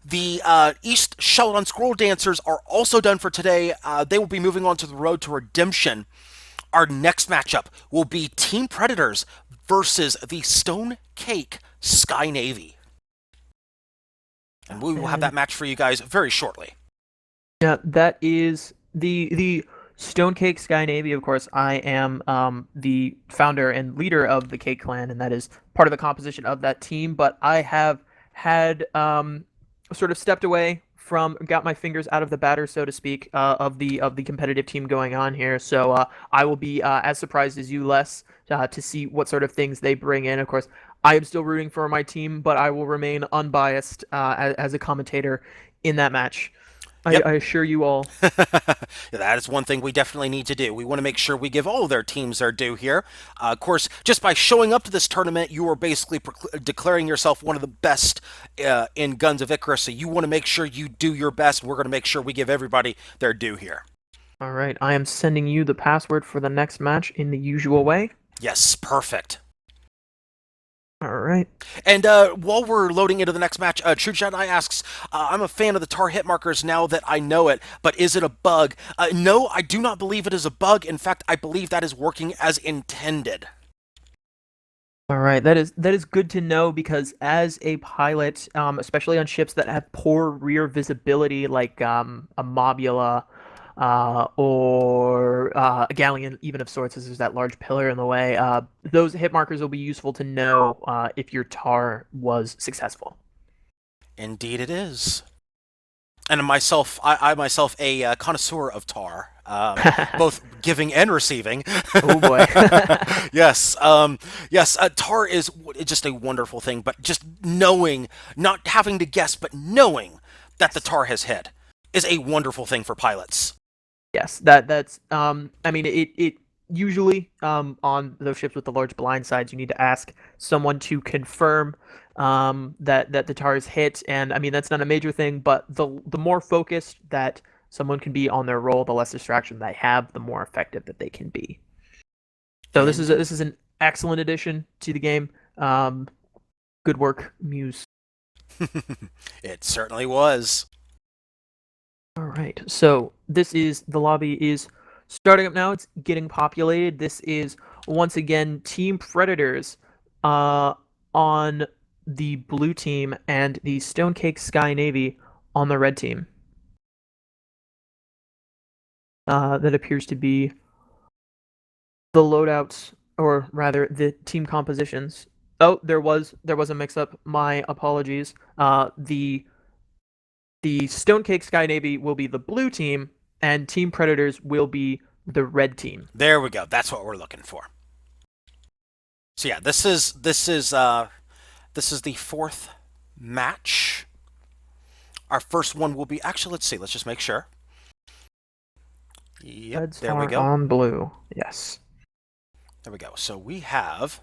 The East Chaladon Squirrel Dancers are also done for today. They will be moving on to the road to redemption. Our next matchup will be Team Predators versus the Stone Cake Sky Navy. And we will have that match for you guys very shortly. Yeah, that is the Stone Cake Sky Navy. Of course, I am the founder and leader of the Cake Clan, and that is part of the composition of that team. But I have had sort of stepped away from, got my fingers out of the batter, so to speak, of the competitive team going on here. So I will be as surprised as you, Les, to see what sort of things they bring in. Of course, I am still rooting for my team, but I will remain unbiased as a commentator in that match. Yep. I assure you all. That is one thing we definitely need to do. We want to make sure we give all of their teams their due here. Of course, just by showing up to this tournament, you are basically declaring yourself one of the best in Guns of Icarus. So you want to make sure you do your best. We're going to make sure we give everybody their due here. All right, I am sending you the password for the next match in the usual way. Yes, perfect. All right. And while we're loading into the next match, True Jedi asks, I'm a fan of the tar hit markers now that I know it, but is it a bug? No, I do not believe it is a bug. In fact, I believe that is working as intended. All right, that is good to know, because as a pilot, especially on ships that have poor rear visibility, like a Mobula or a galleon, even of sorts, as there's that large pillar in the way, those hit markers will be useful to know if your tar was successful. Indeed it is. And myself, I myself a connoisseur of tar, both giving and receiving. Oh boy. Yes, tar is just a wonderful thing, but just knowing, not having to guess, but knowing that the tar has hit is a wonderful thing for pilots. Yes, that's I mean, it usually on those ships with the large blind sides, you need to ask someone to confirm that the tar is hit, and I mean, that's not a major thing, but the more focused that someone can be on their role, the less distraction they have, the more effective that they can be. So this is an excellent addition to the game. Good work, Muse. It certainly was. All right, so the lobby is starting up now. It's getting populated. This is once again Team Predators on the blue team and the Stone Cake Sky Navy on the red team. That appears to be the loadouts, or rather the team compositions. Oh, there was a mix-up. My apologies. The Stone Cake Sky Navy will be the blue team, and Team Predators will be the red team. There we go. That's what we're looking for. So yeah, this is the fourth match. Our first one will be, actually, let's see. Let's just make sure. Yep, Reds there we go. On blue. Yes. There we go. So we have.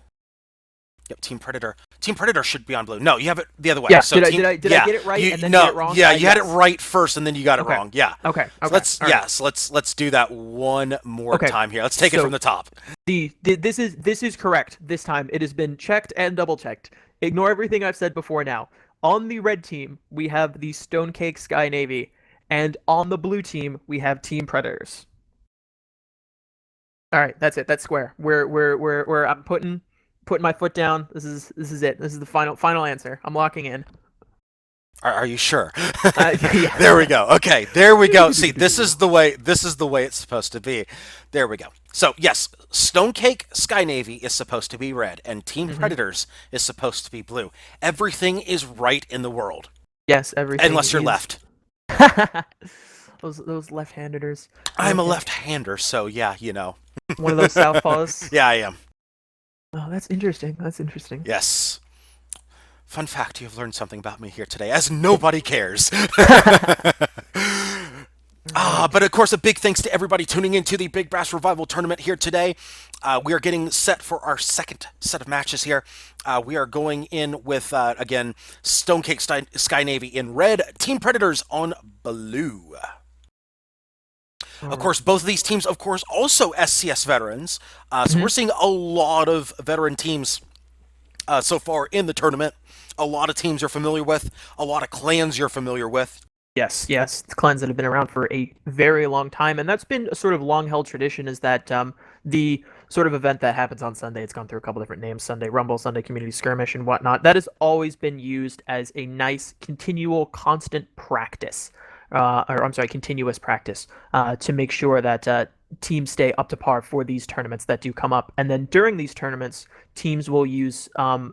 Yep, Team Predator. Team Predator should be on blue. No, you have it the other way. Yeah. So did I get it right and then get it wrong? Yeah, you had it right first and then you got it wrong. Yeah. Okay. So let's do that one more time here. Let's take it from the top. This is correct this time. It has been checked and double checked. Ignore everything I've said before now. On the red team, we have the Stone Cake Sky Navy, and on the blue team, we have Team Predators. All right, that's it. That's square. I'm putting my foot down. This is it. This is the final answer. I'm locking in. Are you sure? Yeah. There we go. Okay, there we go. See, this is the way it's supposed to be. There we go. So yes, Stone Cake Sky Navy is supposed to be red, and Team Predators is supposed to be blue. Everything is right in the world. Yes, everything. Unless you're left. those left-handers. I'm a Okay. left-hander, so yeah, One of those southpaws. Yeah, I am. Oh, that's interesting. That's interesting. Yes. Fun fact, you've learned something about me here today, as nobody cares. But of course, a big thanks to everybody tuning into the Big Brass Revival Tournament here today. We are getting set for our second set of matches here. We are going in with, again, Stonecake Sky Navy in red, Team Predators on blue. Of course, both of these teams, of course, also SCS veterans. So we're seeing a lot of veteran teams so far in the tournament. A lot of teams you're familiar with, a lot of clans you're familiar with. Yes, the clans that have been around for a very long time, and that's been a sort of long-held tradition, is that the sort of event that happens on Sunday, it's gone through a couple different names, Sunday Rumble, Sunday Community Skirmish, and whatnot, that has always been used as a nice, continual, constant practice, continuous practice, to make sure that teams stay up to par for these tournaments that do come up. And then during these tournaments, teams will use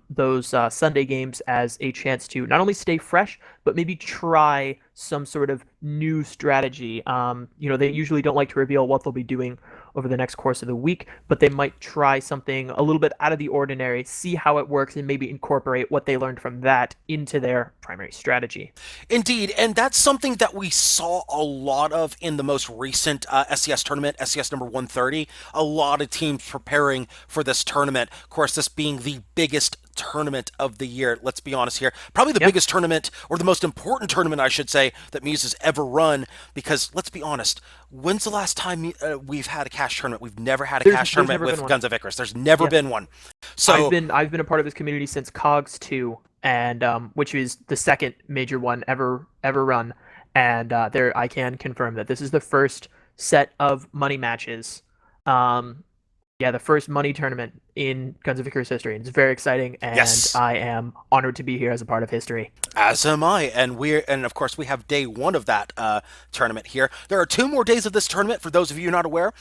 those Sunday games as a chance to not only stay fresh, but maybe try some sort of new strategy. They usually don't like to reveal what they'll be doing over the next course of the week, but they might try something a little bit out of the ordinary, see how it works, and maybe incorporate what they learned from that into their primary strategy. Indeed, and that's something that we saw a lot of in the most recent SCS tournament, SCS number 130. A lot of teams preparing for this tournament. Of course, this being the biggest tournament of the year. Let's be honest here. Probably the biggest tournament, or the most important tournament, I should say, that Muse has ever run. Because let's be honest, when's the last time we've had a cash tournament? We've never had a cash tournament with Guns of Icarus. There's never been one. So I've been a part of this community since COGS 2, and which is the second major one ever run. And there, I can confirm that this is the first set of money matches. The first money tournament in Guns of Icarus history. And it's very exciting, and yes, I am honored to be here as a part of history. As am I, and of course we have day one of that tournament here. There are 2 more days of this tournament. For those of you not aware,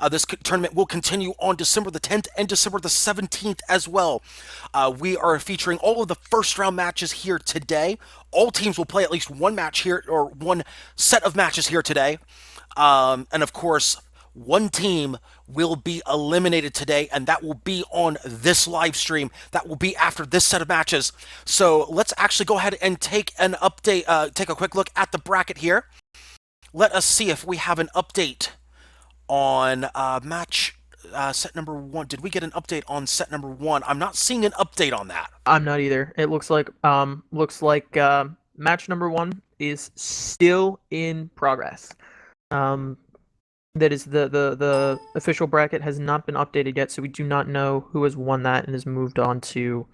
this tournament will continue on December the 10th and December the 17th as well. We are featuring all of the first round matches here today. All teams will play at least one match here, or one set of matches here today, and of course, one team will be eliminated today, and that will be on this live stream. That will be after this set of matches. So let's actually go ahead and take an update, take a quick look at the bracket here. Let us see if we have an update on match set number 1. Did we get an update on set number 1? I'm not seeing an update on that. I'm not either. It looks like match number 1 is still in progress. That is the official bracket has not been updated yet, so we do not know who has won that and has moved on to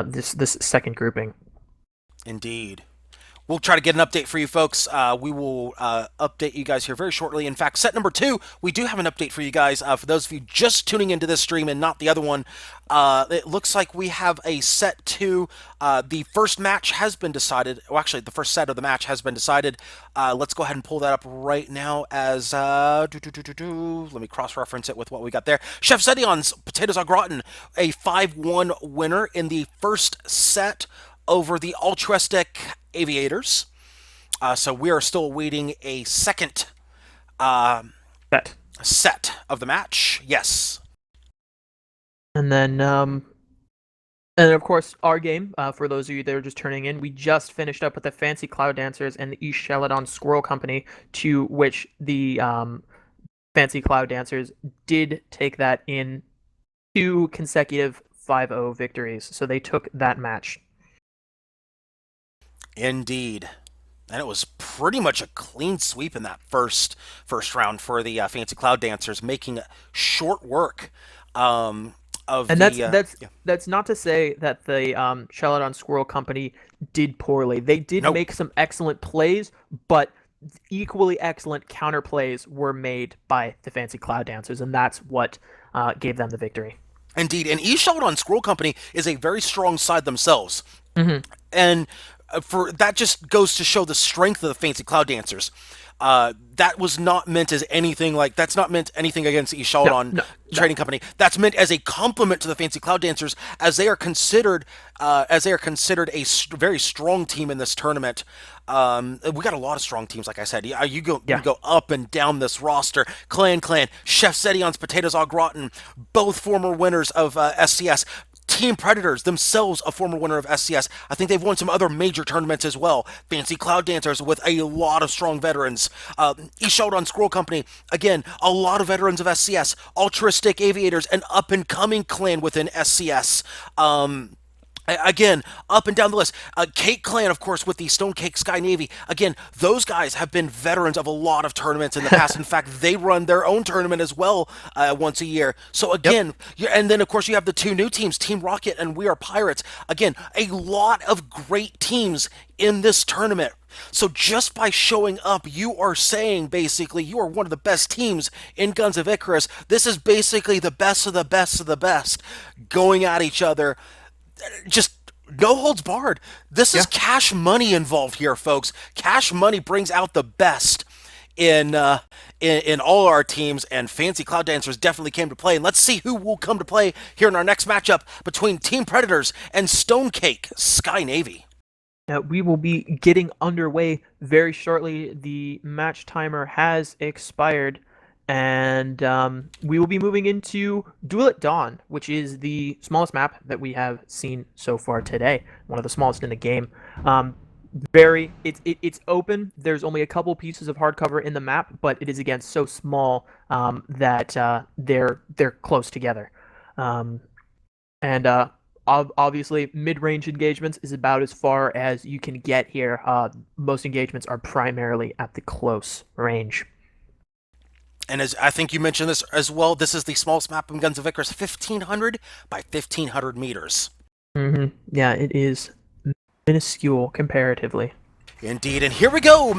this second grouping. Indeed. We'll try to get an update for you folks. We will update you guys here very shortly. In fact, set number 2, we do have an update for you guys. For those of you just tuning into this stream and not the other one, it looks like we have a set 2. The first match has been decided. Well, actually, the first set of the match has been decided. Let's go ahead and pull that up right now as... let me cross-reference it with what we got there. Chef Zedion's Potatoes au Gratin, a 5-1 winner in the first set over the altruistic Aviators. So we are still awaiting a second set of the match. Yes. And then, and of course, our game, for those of you that are just turning in, we just finished up with the Fancy Cloud Dancers and the East Chaladon Squirrel Company, to which the Fancy Cloud Dancers did take that in 2 consecutive 5-0 victories. So they took that match. Indeed. And it was pretty much a clean sweep in that first round for the Fancy Cloud Dancers, making short work of and that's not to say that the Chaladon Squirrel Company did poorly. They did make some excellent plays, but equally excellent counter plays were made by the Fancy Cloud Dancers, and that's what gave them the victory. Indeed, and East Chaladon Squirrel Company is a very strong side themselves. Mm-hmm. And that just goes to show the strength of the Fancy Cloud Dancers. That was not meant as anything like that's not meant anything against East Chaladon Trading Company. That's meant as a compliment to the Fancy Cloud Dancers, as they are considered very strong team in this tournament. We got a lot of strong teams, like I said. You go up and down this roster. Clan, Chef Sedion's Potatoes Au Gratin, both former winners of SCS. Team Predators, themselves a former winner of SCS. I think they've won some other major tournaments as well. Fancy Cloud Dancers with a lot of strong veterans. East Chaladon Squirrel Company, again, a lot of veterans of SCS. Altruistic Aviators, an up-and-coming clan within SCS. Again, up and down the list. Cake Clan, of course, with the Stone Cake Sky Navy. Again, those guys have been veterans of a lot of tournaments in the past. In fact, they run their own tournament as well once a year. So again, and then of course you have the two new teams, Team Rocket and We Are Pirates. Again, a lot of great teams in this tournament. So just by showing up, you are saying basically you are one of the best teams in Guns of Icarus. This is basically the best of the best of the best going at each other. Just no holds barred. This is cash money involved here, folks. Cash money brings out the best in all our teams, and Fancy Cloud Dancers definitely came to play. And let's see who will come to play here in our next matchup between Team Predators and Stone Cake Sky Navy. We will be getting underway very shortly. The match timer has expired. And we will be moving into Duel at Dawn, which is the smallest map that we have seen so far today. One of the smallest in the game. It's open. There's only a couple pieces of hardcover in the map, but it is again so small that they're close together. Obviously, mid-range engagements is about as far as you can get here. Most engagements are primarily at the close range. And as I think you mentioned this as well, this is the smallest map in Guns of Icarus, 1,500 by 1,500 meters. Mm-hmm. Yeah, it is minuscule comparatively. Indeed, and here we go.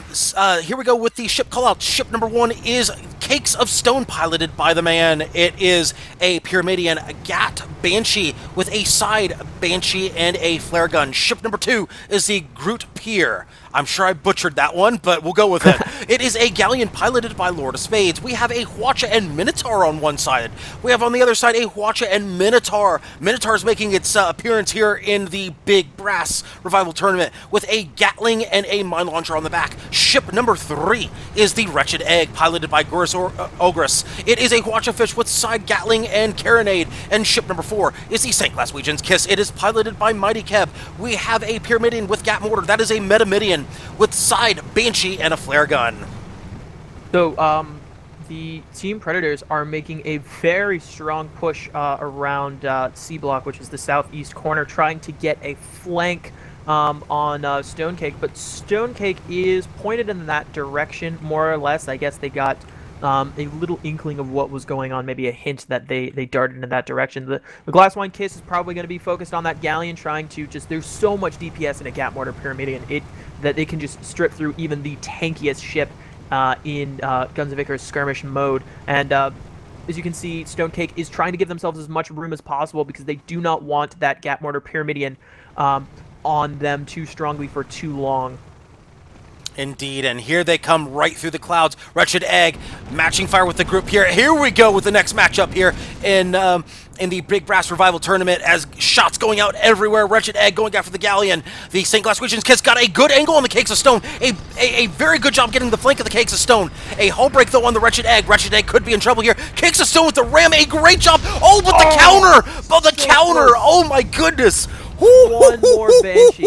Here we go with the ship callout. Ship number 1 is Cakes of Stone, piloted by the man. It is a Pyramidian Gat Banshee with a side Banshee and a flare gun. Ship number 2 is the Groot Pier. I'm sure I butchered that one, but we'll go with it. It is a galleon piloted by Lord of Spades. We have a Hwacha and Minotaur on one side. We have on the other side a Hwacha and Minotaur. Minotaur is making its appearance here in the Big Brass Revival Tournament with a Gatling and a mine launcher on the back. Ship number 3 is the Wretched Egg, piloted by Gorus Ogress. It is a Hwacha fish with side Gatling and Carronade. And ship number 4 is the St. Glaswegian's Kiss. It is piloted by Mighty Keb. We have a Pyramidian with Gat Mortar. That is a Metamidian with side Banshee and a flare gun. So, the Team Predators are making a very strong push around C Block, which is the southeast corner, trying to get a flank on Stonecake, but Stonecake is pointed in that direction, more or less. I guess they got a little inkling of what was going on, maybe a hint that they darted in that direction. The Glasswine Kiss is probably going to be focused on that galleon, trying to just, there's so much DPS in a Gat Mortar Pyramidian that they can just strip through even the tankiest ship in Guns of Icarus skirmish mode. And as you can see, Stonecake is trying to give themselves as much room as possible because they do not want that Gat Mortar Pyramidian on them too strongly for too long. Indeed, and here they come right through the clouds. Wretched Egg matching fire with the group here. Here we go with the next matchup here in the Big Brass Revival Tournament, as shots going out everywhere. Wretched Egg going after the galleon. The St. Glaswegian's Kiss got a good angle on the Cakes of Stone. A very good job getting the flank of the Cakes of Stone. A hull break though on the Wretched Egg. Wretched Egg could be in trouble here. Cakes of Stone with the ram. A great job. Oh, but the counter! But the counter! Oh my goodness! One more Banshee.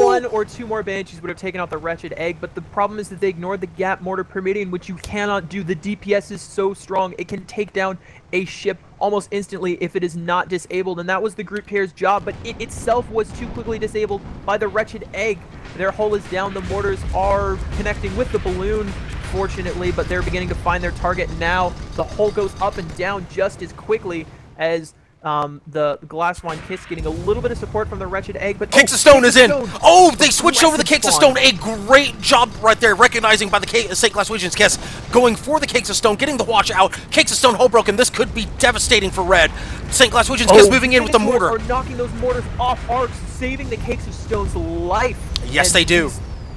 One or two more Banshees would have taken out the Wretched Egg, but the problem is that they ignored the Gat Mortar Pyramidian, which you cannot do. The DPS is so strong, it can take down a ship almost instantly if it is not disabled, and that was the Groot Pier's job, but it itself was too quickly disabled by the Wretched Egg. Their hull is down, the mortars are connecting with the balloon, fortunately, but they're beginning to find their target now. The hull goes up and down just as quickly as the Glasswine Kiss getting a little bit of support from the Wretched Egg, but Cakes of Stone is in. Oh, they switched over the Cakes of Stone. A great job right there, recognizing by the St. Glaswegian's Kiss, going for the Cakes of Stone, getting the watch out. Cakes of Stone hull broken. This could be devastating for Red. St. Glaswegian's Kiss moving in with the mortar. Are knocking those mortars off arcs, saving the Cakes of Stone's life. Yes, And they do.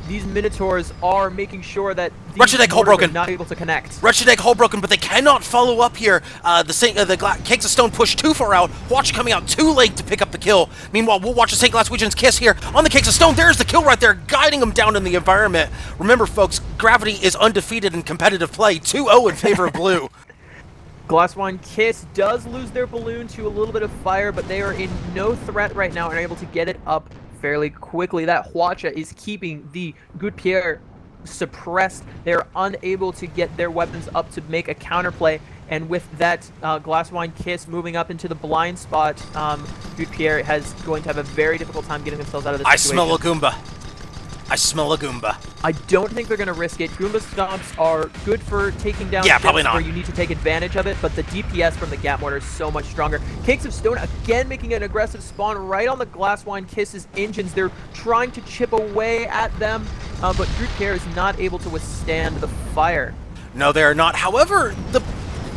These Minotaurs are making sure that these Wretched Egg, hull mortars are broken. not able to connect. Wretched Egg, hull broken, but they cannot follow up here. The Cakes of Stone push too far out. Watch coming out too late to pick up the kill. Meanwhile, we'll watch the St. Glaswegian's Kiss here on the Cakes of Stone. There's the kill right there, guiding them down in the environment. Remember, folks, Gravity is undefeated in competitive play. 2-0 in favor of Blue. Glasswine Kiss does lose their balloon to a little bit of fire, but they are in no threat right now and are able to get it up fairly quickly. That Hwacha is keeping the Good Pierre suppressed. They're unable to get their weapons up to make a counterplay, and with that Glasswine Kiss moving up into the blind spot, Good Pierre has going to have a very difficult time getting themselves out of this situation. I smell a Goomba. I smell a Goomba. I don't think they're going to risk it. Goomba stomps are good for taking down ships probably not. where you need to take advantage of it, but the DPS from the Gap Mortar is so much stronger. Cakes of Stone again making an aggressive spawn right on the Glasswine Kiss's engines. They're trying to chip away at them, but Good Pierre is not able to withstand the fire. No, they are not. However,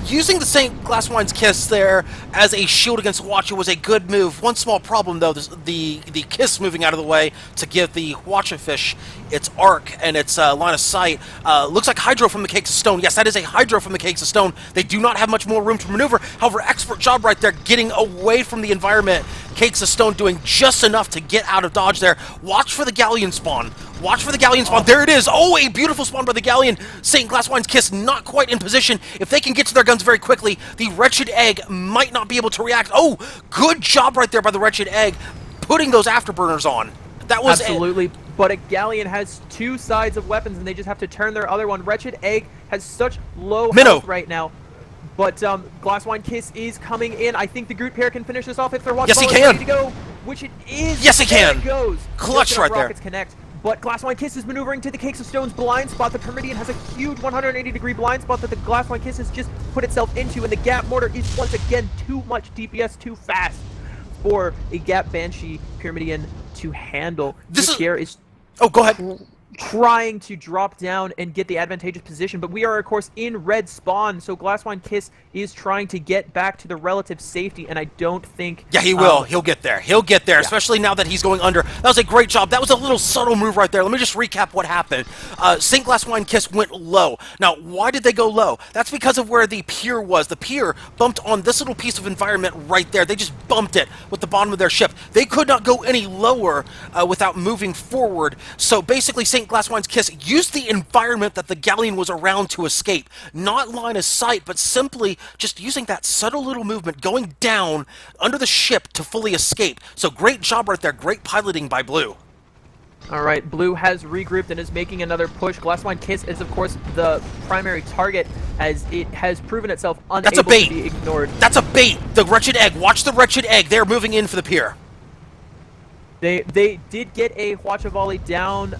using the St. Glasswine's Kiss there as a shield against Hwacha was a good move. One small problem, though, the Kiss moving out of the way to give the Hwacha fish its arc and its line of sight. Looks like Hydro from the Cakes of Stone. Yes, that is a Hydro from the Cakes of Stone. They do not have much more room to maneuver. However, expert job right there, getting away from the environment. Cakes of Stone doing just enough to get out of dodge there. Watch for the Galleon spawn. Watch for the Galleon spawn. There it is. Oh, a beautiful spawn by the Galleon. St. Glasswine's Kiss not quite in position. If they can get to their guns very quickly, the Wretched Egg might not be able to react. Oh, good job right there by the Wretched Egg, putting those afterburners on. That was absolutely. But a Galleon has two sides of weapons, and they just have to turn their other one. Wretched Egg has such low health right now. But Glasswine Kiss is coming in. I think the Groot pair can finish this off if they're watching. Yes, he can. Ready to go, which it is. Yes, he can. There it goes. Clutch right there. Rockets connect. But Glasswine Kiss is maneuvering to the Cakes of Stone's blind spot. The Permidian has a huge 180-degree blind spot that the Glasswine Kiss has just put itself into, and the Gap Mortar is once again too much DPS, too fast for a Gap Banshee Pyramidian to handle. This is oh, go ahead. Trying to drop down and get the advantageous position, but we are of course in red spawn, so Glasswine Kiss is trying to get back to the relative safety, and I don't think... Yeah, he will. He'll get there. He'll get there, especially now that he's going under. That was a great job. That was a little subtle move right there. Let me just recap what happened. St. Glasswine Kiss went low. Now, why did they go low? That's because of where the pier was. The pier bumped on this little piece of environment right there. They just bumped it with the bottom of their ship. They could not go any lower without moving forward, so basically St. Glasswine's Kiss used the environment that the Galleon was around to escape. Not line of sight, but simply just using that subtle little movement, going down under the ship to fully escape. So great job right there. Great piloting by Blue. All right, Blue has regrouped and is making another push. Glasswine Kiss is, of course, the primary target, as it has proven itself unable to be ignored. That's a bait. The Wretched Egg. Watch the Wretched Egg. They're moving in for the pier. They did get a Hwacha volley down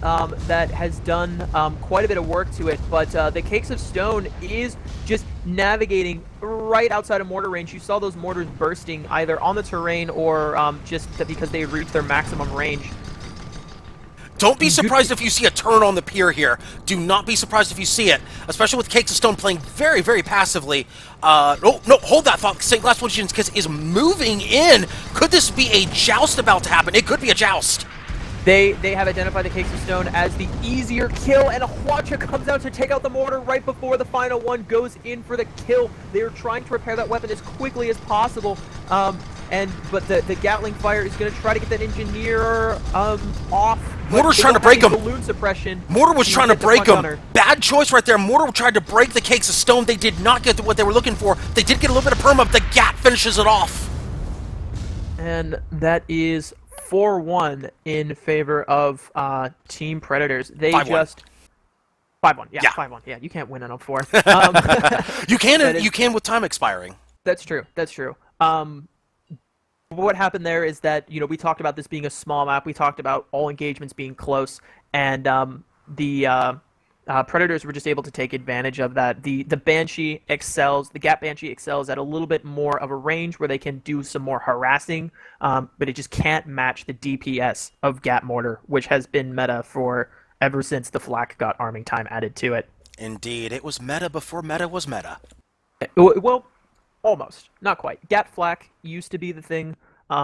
that has done quite a bit of work to it, but the Cakes of Stone is just navigating right outside of mortar range. You saw those mortars bursting either on the terrain or just because they reached their maximum range. Don't be surprised if you see a turn on the pier here. Do not be surprised if you see it, especially with Cakes of Stone playing very, very passively. Oh, no, hold that thought. St. Glasswegian's Kiss is moving in. Could this be a joust about to happen? It could be a joust. They have identified the Cakes of Stone as the easier kill, and a Hwacha comes out to take out the mortar right before the final one goes in for the kill. They are trying to repair that weapon as quickly as possible, but the Gatling fire is going to try to get that engineer off. Mortar's trying to break him. Balloon suppression. Mortar was trying to break him. Bad choice right there. Mortar tried to break the Cakes of Stone. They did not get what they were looking for. They did get a little bit of perma, but the Gat finishes it off. And that is 4-1 in favor of Team Predators. They 5-1. Just 5-1. Yeah, 5-1. Yeah, you can't win on a 4. You can with time expiring. That's true. That's true. What happened there is that, we talked about this being a small map. We talked about all engagements being close, and the Predators were just able to take advantage of that. The Banshee excels, the Gap Banshee excels at a little bit more of a range where they can do some more harassing, but it just can't match the DPS of Gap Mortar, which has been meta for ever since the Flak got arming time added to it. Indeed, it was meta before meta was meta. Well, almost. Not quite. Gap Flak used to be the thing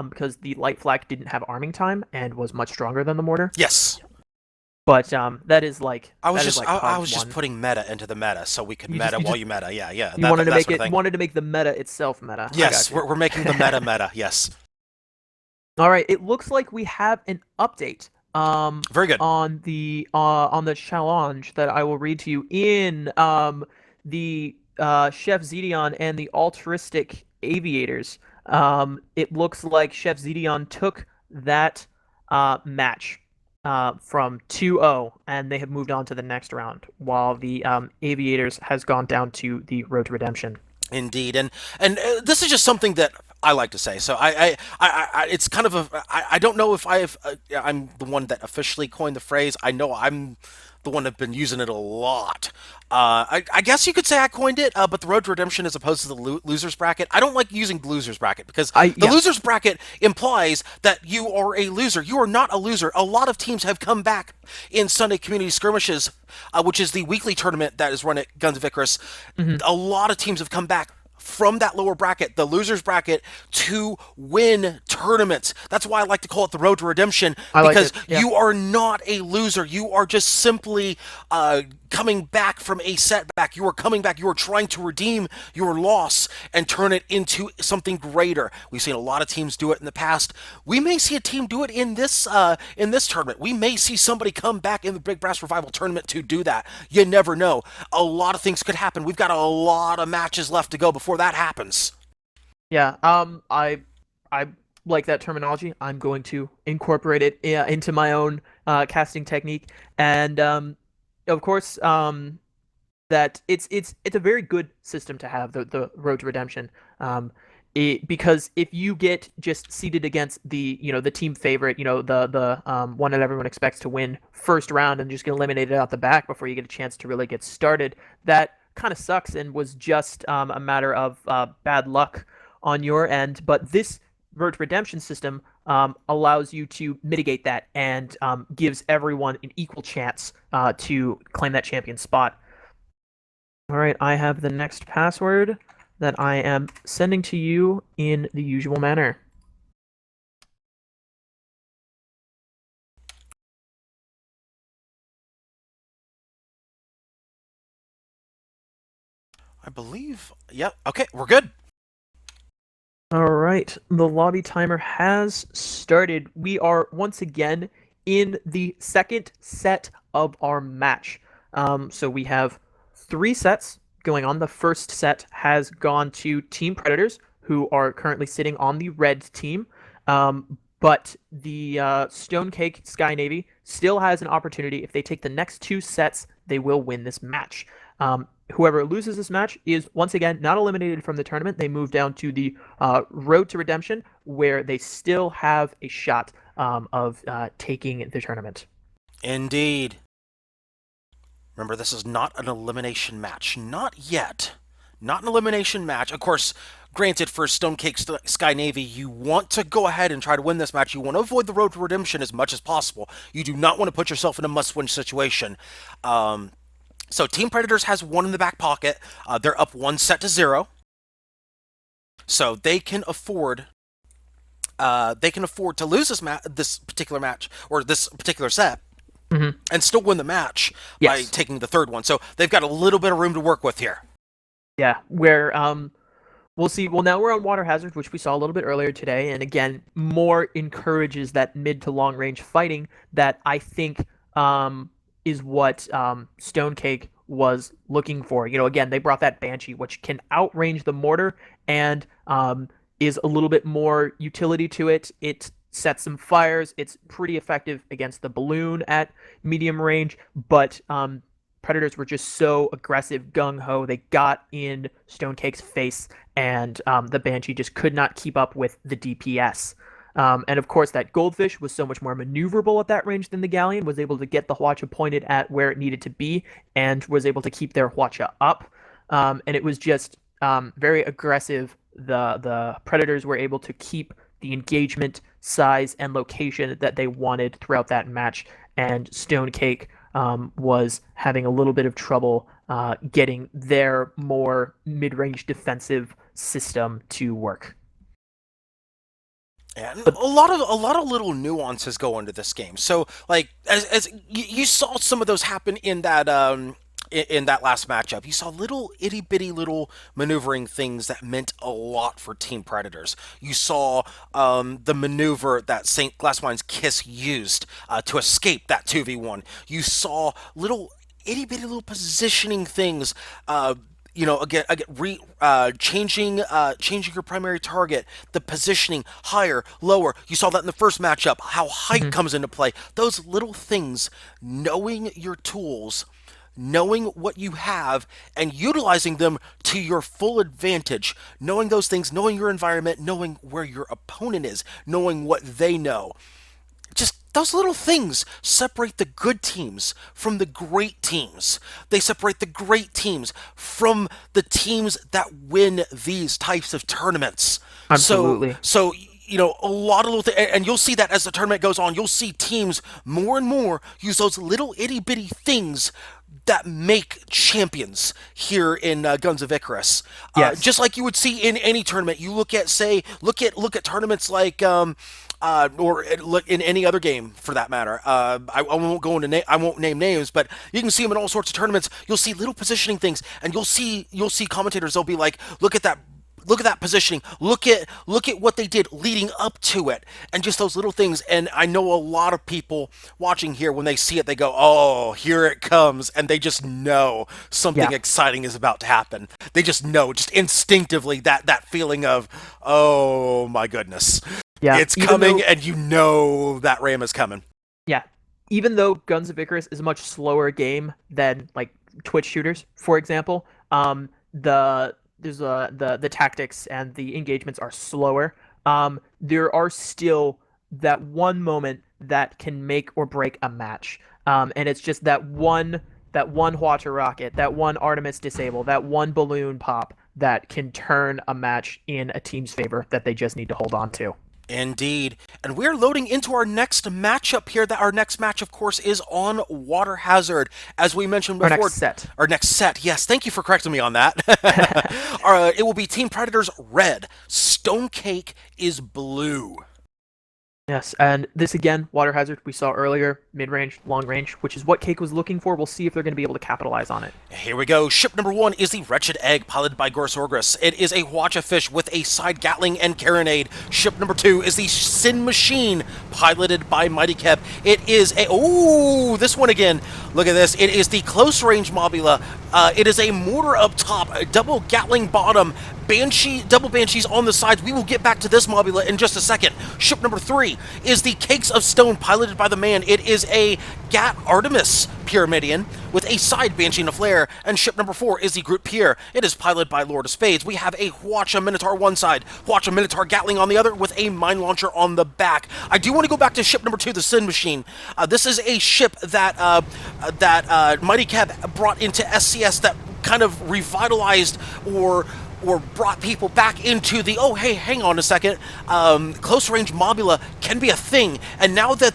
because the Light Flak didn't have arming time and was much stronger than the Mortar. Yes. But that is like I was that is just like I cogs was just one. putting meta into the meta so we could You meta just you while just you meta. Yeah, yeah, you wanted to that make sort of it thing. wanted to make the meta itself meta. I Yes, got you. we're making the meta. Yes, All right, it looks like we have an update very good. on the challenge that I will read to you in the Chef Zedion and the altruistic aviators. It looks like Chef Zedion took that match from 2-0, and they have moved on to the next round, while the aviators has gone down to the road to redemption. Indeed, and this is just something that I like to say. So it's kind of I don't know if I'm the one that officially coined the phrase. I know I'm the one that's been using it a lot. I guess you could say I coined it, but the road to redemption as opposed to the losers bracket. I don't like using losers bracket because I the yeah. losers bracket implies that you are a loser. You are not a loser. A lot of teams have come back in Sunday community skirmishes, which is the weekly tournament that is run at Guns of Icarus. Mhm. A lot of teams have come back from that lower bracket, the losers bracket, to win tournaments. That's why I like to call it the road to redemption, I like because it. Yeah. you are not a loser. You are just simply coming back from a setback. You are coming back. You are trying to redeem your loss and turn it into something greater. We've seen a lot of teams do it in the past. We may see a team do it in this tournament. We may see somebody come back in the Big Brass Revival tournament to do that. You never know. A lot of things could happen. We've got a lot of matches left to go before that happens. Yeah, I like that terminology. I'm going to incorporate it into my own casting technique, and of course, that it's a very good system to have the road to redemption. Because if you get just seated against the team favorite, the one that everyone expects to win first round and just get eliminated out the back before you get a chance to really get started, that kind of sucks and was just a matter of bad luck on your end. But this road to redemption system allows you to mitigate that and gives everyone an equal chance to claim that champion spot. All right, I have the next password that I am sending to you in the usual manner. I believe. Yep. Okay, we're good. All right, the lobby timer has started. We are once again in the second set of our match. So we have 3 sets going on. The first set has gone to Team Predators, who are currently sitting on the red team. But the Stone Cake Sky Navy still has an opportunity. If they take the next 2 sets, they will win this match. Whoever loses this match is once again not eliminated from the tournament. They move down to the road to redemption, where they still have a shot of taking the tournament. Indeed. Remember, this is not an elimination match. Not yet. Not an elimination match. Of course, granted, for Stonecake Sky Navy, you want to go ahead and try to win this match. You want to avoid the road to redemption as much as possible. You do not want to put yourself in a must-win situation. So Team Predators has one in the back pocket. They're up 1-0. So they can afford to lose this particular match or this particular set Mm-hmm. and still win the match by Yes. taking the third one. So they've got a little bit of room to work with here. Yeah, where we'll see. Well, now we're on Water Hazard, which we saw a little bit earlier today, and again, more encourages that mid to long range fighting that I think is what Stonecake was looking for. Again, they brought that Banshee, which can outrange the mortar and is a little bit more utility to it. It sets some fires. It's pretty effective against the balloon at medium range, but Predators were just so aggressive, gung ho. They got in Stonecake's face, and the Banshee just could not keep up with the DPS. And of course, that Goldfish was so much more maneuverable at that range than the Galleon, was able to get the Hwacha pointed at where it needed to be, and was able to keep their Hwacha up. And it was just very aggressive. The Predators were able to keep the engagement, size, and location that they wanted throughout that match, and Stonecake was having a little bit of trouble getting their more mid-range defensive system to work. And a lot of little nuances go into this game. So, like, as you saw some of those happen in that in that last matchup, you saw little itty bitty little maneuvering things that meant a lot for Team Predators. You saw the maneuver that St. Glasswine's Kiss used to escape that 2v1. You saw little itty bitty little positioning things. Changing your primary target, the positioning higher, lower. You saw that in the first matchup. How height comes into play. Those little things, knowing your tools, knowing what you have, and utilizing them to your full advantage. Knowing those things, knowing your environment, knowing where your opponent is, knowing what they know. Just those little things separate the good teams from the great teams. They separate the great teams from the teams that win these types of tournaments. Absolutely. So a lot of little things, and you'll see that as the tournament goes on, you'll see teams more and more use those little itty bitty things that make champions here in Guns of Icarus. Yes. Just like you would see in any tournament. You look at tournaments like or in any other game for that matter. I won't go into I won't name names, but you can see them in all sorts of tournaments. You'll see little positioning things, and you'll see commentators. They'll be like, look at that positioning. Look at what they did leading up to it, and just those little things. And I know a lot of people watching here, when they see it, they go, "Oh, here it comes," and they just know something exciting is about to happen. They just know, just instinctively, that feeling of, "Oh my goodness." Yeah, It's coming, and you know that RAM is coming. Yeah. Even though Guns of Icarus is a much slower game than like Twitch shooters, for example, the tactics and the engagements are slower. There are still that one moment that can make or break a match. And it's just that one water rocket, that one Artemis disable, that one balloon pop that can turn a match in a team's favor that they just need to hold on to. Indeed. And we're loading into our next matchup here. Our next match, of course, is on Water Hazard. As we mentioned before. Our next set. Yes, thank you for correcting me on that. It will be Team Predators red. Stone Cake is blue. Yes, and this again, Water Hazard, we saw earlier, mid-range, long-range, which is what Cake was looking for. We'll see if they're going to be able to capitalize on it. Here we go. Ship number 1 is the Wretched Egg, piloted by Gorsorgris. It is a Watcha Fish with a side Gatling and Carronade. Ship number 2 is the Sin Machine, piloted by Mighty Keb. It is a... Ooh, this one again. Look at this. It is the close-range Mobula. It is a mortar up top, a double Gatling bottom, double Banshees on the sides. We will get back to this Mobula in just a second. Ship number 3 is the Cakes of Stone, piloted by the man. It is a Gat Artemis Pyramidion with a side Banshee and a flare. And ship number 4 is the Groot Pier. It is piloted by Lord of Spades. We have a Hwacha Minotaur one side, Hwacha Minotaur Gatling on the other, with a mine launcher on the back. I do want to go back to ship number 2, the Sin Machine. This is a ship that Mighty Keb brought into SCS that kind of revitalized or brought people back into the, oh, hey, hang on a second, close range Mobula can be a thing. And now that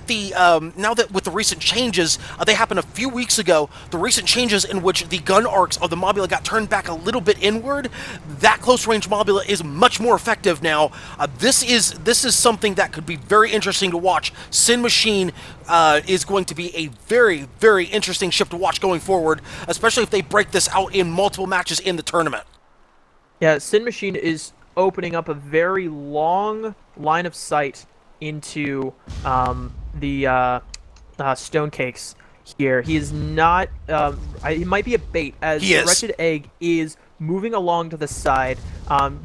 with the recent changes, they happened a few weeks ago, the recent changes in which the gun arcs of the Mobula got turned back a little bit inward, that close range Mobula is much more effective now. This is something that could be very interesting to watch. Sin Machine is going to be a very, very interesting ship to watch going forward, especially if they break this out in multiple matches in the tournament. Yeah, Sin Machine is opening up a very long line of sight into the Stone Cakes here. He is not... he might be a bait, as the Wretched Egg is moving along to the side,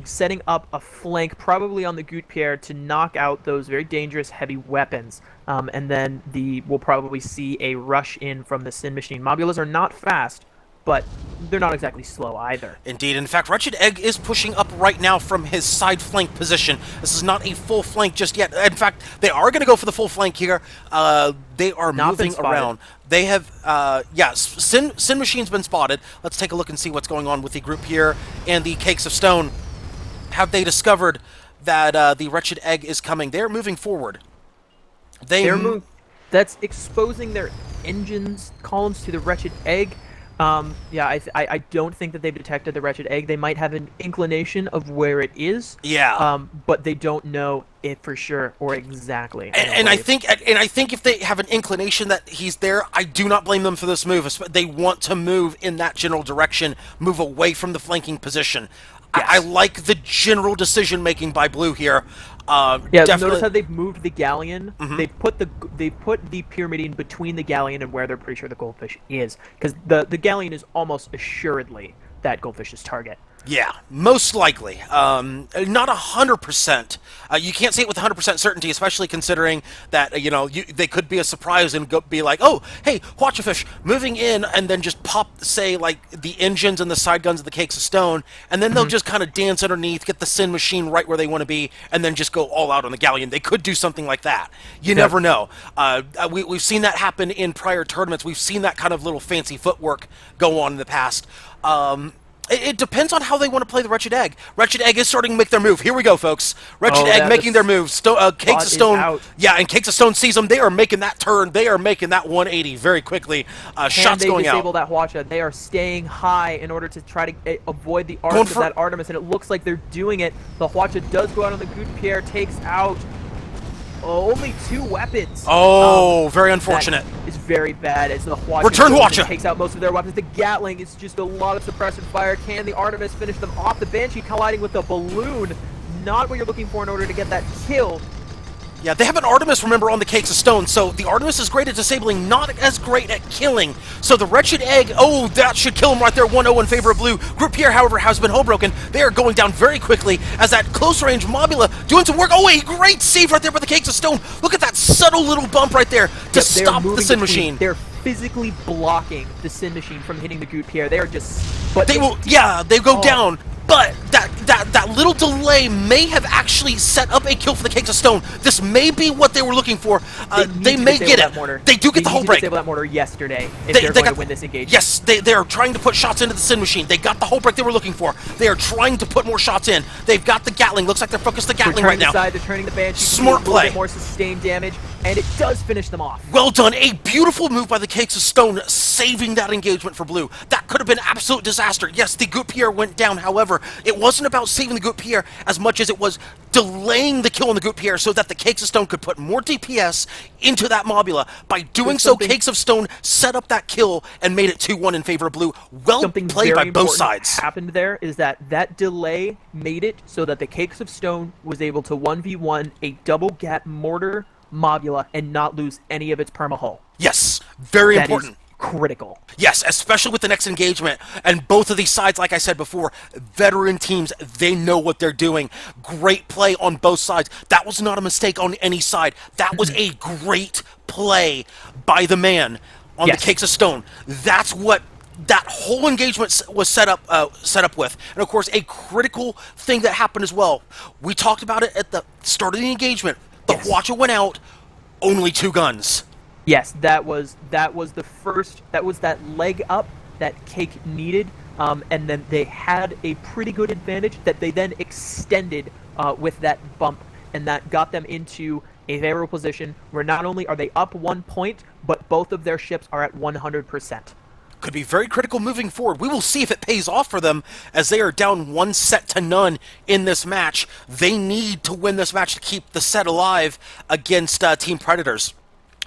setting up a flank, probably on the Groot Pierre, to knock out those very dangerous heavy weapons. And then we'll probably see a rush in from the Sin Machine. Mobulas are not fast, but they're not exactly slow either. Indeed. In fact, Wretched Egg is pushing up right now from his side flank position. This is not a full flank just yet. In fact, they are going to go for the full flank here. They are moving around. They have, Sin Machine's been spotted. Let's take a look and see what's going on with the group here and the Cakes of Stone. Have they discovered that the Wretched Egg is coming? They're moving forward. That's exposing their engines columns to the Wretched Egg. Yeah, I don't think that they've detected the wretched egg. They might have an inclination of where it is. Yeah. But they don't know it for sure or exactly. And I think if they have an inclination that he's there, I do not blame them for this move. They want to move in that general direction, move away from the flanking position. Yes. I like the general decision making by Blue here. Yeah, definitely. notice how they've moved the galleon. They put the pyramidine between the galleon and where they're pretty sure the goldfish is, because the galleon is almost assuredly that goldfish's target. Yeah, most likely. Not 100%. You can't say it with 100% certainty, especially considering that, they could be a surprise and be like, oh, hey, watch a fish moving in, and then just pop, say, like, the engines and the side guns of the cakes of stone, and then they'll just kind of dance underneath, get the sin machine right where they want to be, and then just go all out on the galleon. They could do something like that. You never know. We've seen that happen in prior tournaments. We've seen that kind of little fancy footwork go on in the past. It depends on how they want to play the Wretched Egg. Wretched Egg is starting to make their move. Here we go, folks. Wretched Egg making their move. Cakes of Stone. Yeah, and Cakes of Stone sees them. They are making that turn. They are making that 180 very quickly. Shots going out. They disable that Hwacha. They are staying high in order to try to avoid the arc of that Artemis, and it looks like they're doing it. The Hwacha does go out on the Gutierrez, takes out only 2 weapons. Oh, very unfortunate. It's very bad as the Hwacha Return Hwacha takes out most of their weapons. The Gatling is just a lot of suppressive fire. Can the Artemis finish them off? The Banshee colliding with the balloon. Not what you're looking for in order to get that kill. Yeah, they have an Artemis, remember, on the Cakes of Stone, so the Artemis is great at disabling, not as great at killing. So the Wretched Egg, oh, that should kill him right there, 1-0 in favor of Blue. Group Pierre, however, has been hull broken. They are going down very quickly as that close-range Mobula doing some work. Oh, a great save right there by the Cakes of Stone. Look at that subtle little bump right there to stop the Sin Machine. They're physically blocking the Sin Machine from hitting the Gute Pierre. They are just... They go down. But that little delay may have actually set up a kill for the Cakes of Stone. This may be what they were looking for. They may get it. They do get the hull break. They disable that mortar yesterday if they're going to win this engagement. Yes, they are trying to put shots into the Sin Machine. They got the hull break they were looking for. They are trying to put more shots in. They've got the Gatling. Looks like they're focused the Gatling right now. They're turning the Banshee. Smart play. A little bit more sustained damage, and it does finish them off. Well done. A beautiful move by the Cakes of Stone, saving that engagement for Blue. That could have been absolute disaster. Yes, the Gute Pierre went down. However, it wasn't about saving the Gute Pierre as much as it was delaying the kill on the Gute Pierre so that the Cakes of Stone could put more DPS into that Mobula. By doing so, Cakes of Stone set up that kill and made it 2-1 in favor of Blue. Well played by both sides. What happened there is that delay made it so that the Cakes of Stone was able to 1v1 a double Gat mortar Mobula and not lose any of its perma-hull. Yes, very important. Critical. Yes, especially with the next engagement. And both of these sides, like I said before, veteran teams, they know what they're doing. Great play on both sides. That was not a mistake on any side. That was a great play by the man on the Cakes of Stone. That's what that whole engagement was set up with. And of course, a critical thing that happened as well. We talked about it at the start of the engagement. The Hwacha went out, only 2 guns. Yes, that was the first. That was that leg up that Cake needed, and then they had a pretty good advantage that they then extended with that bump, and that got them into a favorable position where not only are they up 1 point, but both of their ships are at 100%. Could be very critical moving forward. We will see if it pays off for them as they are down 1-0 in this match. They need to win this match to keep the set alive against Team Predators.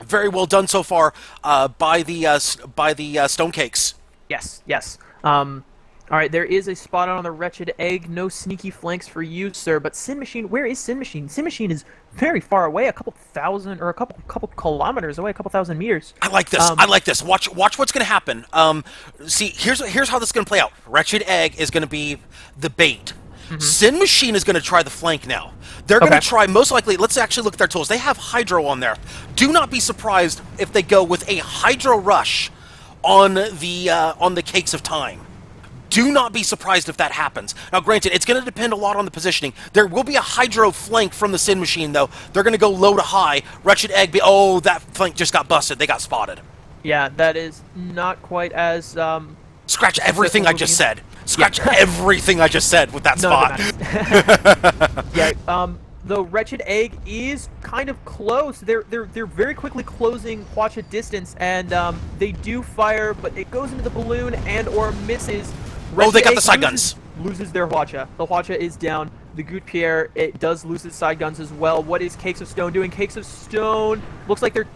Very well done so far by the Stone Cakes. Yes. All right, there is a spot on the Wretched Egg. No sneaky flanks for you, sir. But Sin Machine, where is Sin Machine? Sin Machine is very far away, a couple thousand or a couple kilometers away, a couple thousand meters. I like this. Watch what's going to happen. See, here's how this is going to play out. Wretched Egg is going to be the bait. Sin Machine is going to try the flank now. They're going to try, most likely, let's actually look at their tools. They have Hydro on there. Do not be surprised if they go with a Hydro Rush on the Cakes of Time. Do not be surprised if that happens. Now, granted, it's going to depend a lot on the positioning. There will be a Hydro flank from the Sin Machine, though. They're going to go low to high. Wretched Egg, oh, that flank just got busted. They got spotted. Yeah, that is not quite as... Scratch everything I just said. Scratch everything I just said with that spot. Yeah, the Wretched Egg is kind of close. They're very quickly closing Hwacha distance, and they do fire, but it goes into the balloon and or misses. Oh, they got Egg the side guns. Loses their Hwacha. The Hwacha is down. The Gutpierre, it does lose its side guns as well. What is Cakes of Stone doing? Cakes of Stone looks like they're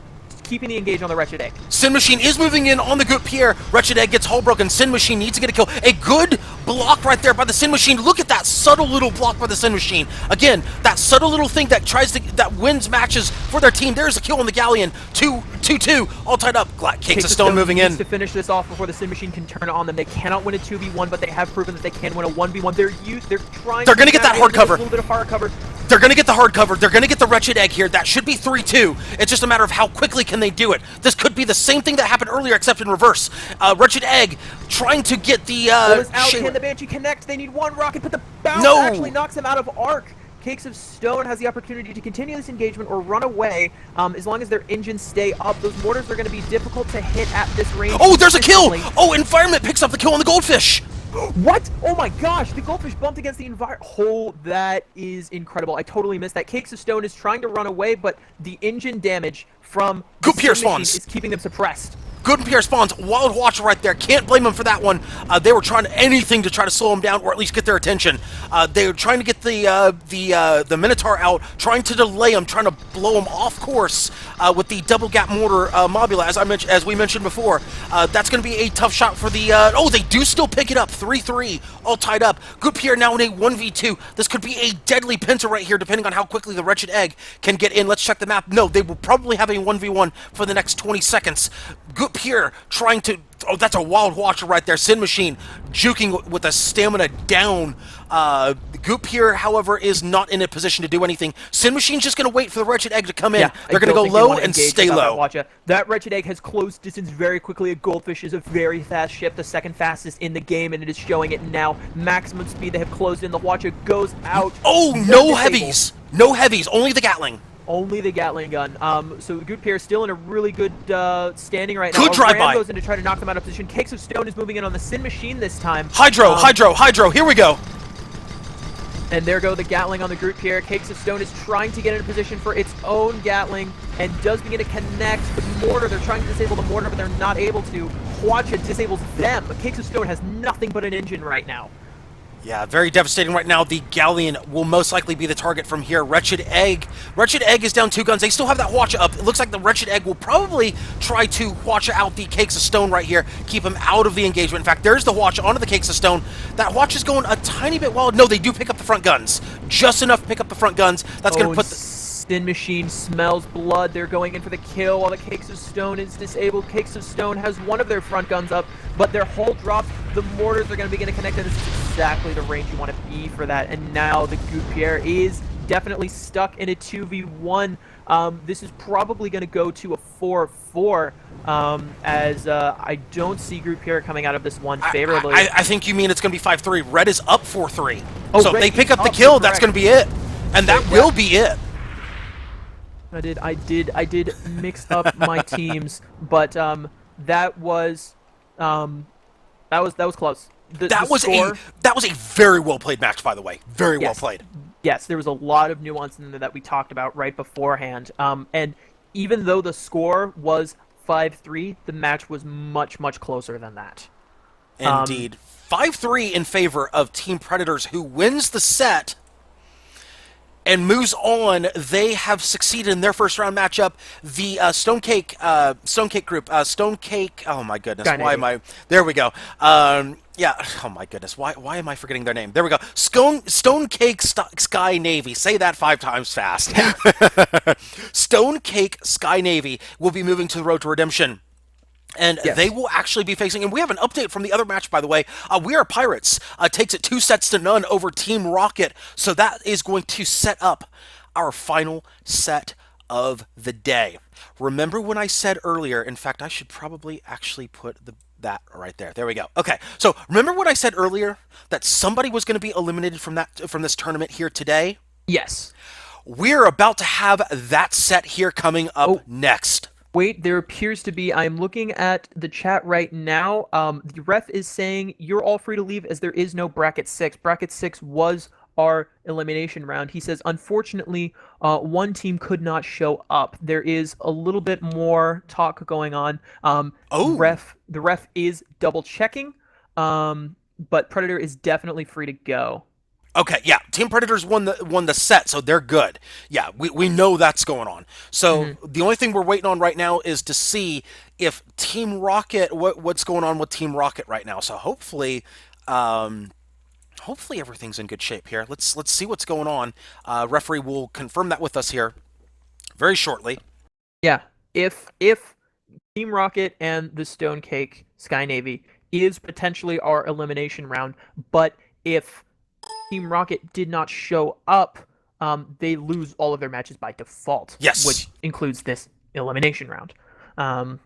keeping the engage on the Wretched Egg. Sin Machine is moving in on the Gutpierre. Wretched Egg gets hull broken. Sin Machine needs to get a kill. A good block right there by the Sin Machine. Look at that subtle little block by the Sin Machine. Again, that subtle little thing that wins matches for their team. There's a kill on the Galleon. 2-2, all tied up. Cakes of Stone moving in. To finish this off before the Sin Machine can turn on them. They cannot win a 2v1, but they have proven that they can win a 1v1. They're trying. They're going to get that hard cover. A little bit of hard cover. They're going to get the hard cover. They're going to get the Wretched Egg here. That should be 3-2. It's just a matter of how quickly can they do it. This could be the same thing that happened earlier, except in reverse. Wretched Egg trying to get the... out. Can the Banshee connect? They need one rocket, but the bounce actually knocks him out of arc. Cakes of Stone has the opportunity to continue this engagement or run away as long as their engines stay up. Those mortars are going to be difficult to hit at this range. Oh, there's a kill! Oh, Environment picks up the kill on the Goldfish! What? Oh my gosh, the Goldfish bumped against the environment. Oh, that is incredible. I totally missed that. Cakes of Stone is trying to run away, but the engine damage from Gutpierre spawns is keeping them suppressed. Gutpierre spawns. Wild Watcher right there. Can't blame them for that one. They were trying anything to try to slow them down or at least get their attention. They were trying to get the Minotaur out, trying to delay them, trying to blow them off course with the double gap mortar Mobula, as we mentioned before. That's going to be a tough shot for the... oh, they do still pick it up. 3-3, all tied up. Gutpierre now in a 1v2. This could be a deadly pincer right here, depending on how quickly the Wretched Egg can get in. Let's check the map. No, they will probably have a 1v1 for the next 20 seconds. Gutpierre trying to... Oh, that's a Wild Watcher right there. Sin Machine juking with a stamina down. Gutpierre, however, is not in a position to do anything. Sin Machine's just going to wait for the Wretched Egg to come in. They're going to go low and stay low. That Wretched Egg has closed distance very quickly. A Goldfish is a very fast ship, the second fastest in the game, and it is showing it now. Maximum speed, they have closed in. The Watcher goes out. Oh, no heavies. No heavies, only the Gatling. Only the Gatling gun. So the Gutpierre is still in a really good standing right now. Good drive-by. goes in to try to knock them out of position. Cakes of Stone is moving in on the Sin Machine this time. Hydro, here we go. And there go the Gatling on the Gutpierre. Cakes of Stone is trying to get in a position for its own Gatling and does begin to connect the mortar. They're trying to disable the mortar, but they're not able to. Hwacha disables them. Cakes of Stone has nothing but an engine right now. Yeah, very devastating right now. The Galleon will most likely be the target from here. Wretched Egg is down 2 guns. They still have that Hwacha up. It looks like the Wretched Egg will probably try to Hwacha out the Cakes of Stone right here, keep him out of the engagement. In fact, there's the Hwacha onto the Cakes of Stone. That Hwacha's going a tiny bit wild. No, they do pick up the front guns. Just enough to pick up the front guns. That's going to put the... Sin Machine smells blood. They're going in for the kill while the Cakes of Stone is disabled. Cakes of Stone has one of their front guns up, but their hull drops. The mortars are going to begin to connect, and this is exactly the range you want to be for that. And now the Gutpierre is definitely stuck in a 2v1. This is probably going to go to a 4-4, as I don't see Gutpierre coming out of this one favorably. I think you mean it's going to be 5-3. Red is up 4-3. Oh, so if they pick up the kill, that's going to be it. And that will be it. I did mix up my teams, but that was close. That was a very well played match, by the way. Very well played. Yes, there was a lot of nuance in there that we talked about right beforehand. And even though the score was 5-3, the match was much closer than that. Indeed. 5-3 in favor of Team Predators, who wins the set and moves on. They have succeeded in their first round matchup. The Stonecake group, Stonecake. Oh my goodness, why am I? There we go. Yeah. Oh my goodness, why am I forgetting their name? There we go. Stonecake Sky Navy. Say that 5 times fast. Stonecake Sky Navy will be moving to the road to redemption. And they will actually be facing, and we have an update from the other match, by the way. We Are Pirates takes it 2-0 over Team Rocket, so that is going to set up our final set of the day. Remember when I said earlier, in fact, I should probably actually put that right there. There we go. Okay, so remember what I said earlier, that somebody was going to be eliminated from this tournament here today? Yes. We're about to have that set here coming up next. Wait, there appears to be, I'm looking at the chat right now, the ref is saying you're all free to leave as there is no bracket 6. Bracket 6 was our elimination round. He says, unfortunately, one team could not show up. There is a little bit more talk going on. The ref is double checking, but Predator is definitely free to go. Okay, yeah, Team Predators won the set, so they're good. Yeah, we know that's going on. So the only thing we're waiting on right now is to see if Team Rocket, what's going on with Team Rocket right now. So hopefully, hopefully everything's in good shape here. Let's see what's going on. Referee will confirm that with us here very shortly. Yeah, if Team Rocket and the Stone Cake Sky Navy is potentially our elimination round, but if Team Rocket did not show up, they lose all of their matches by default. Yes. Which includes this elimination round. All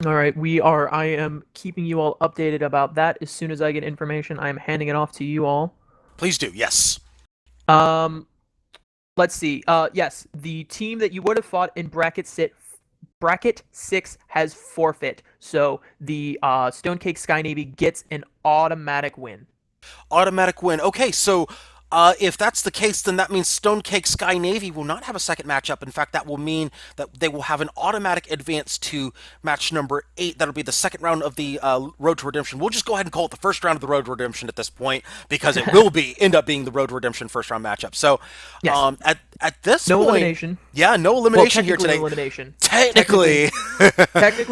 right, I am keeping you all updated about that. As soon as I get information, I am handing it off to you all. Please do, yes. Let's see. Yes, the team that you would have fought in bracket 6 has forfeit. So the Stone Cake Sky Navy gets an automatic win. Automatic win. Okay, so if that's the case, then that means Stone Cake Sky Navy will not have a second matchup. In fact, that will mean that they will have an automatic advance to match number 8. That'll be the second round of the Road to Redemption. We'll just go ahead and call it the first round of the Road to Redemption at this point, because it will end up being the Road to Redemption first round matchup. So yes. At this no point, elimination. Yeah, no elimination here today. Elimination. Technically,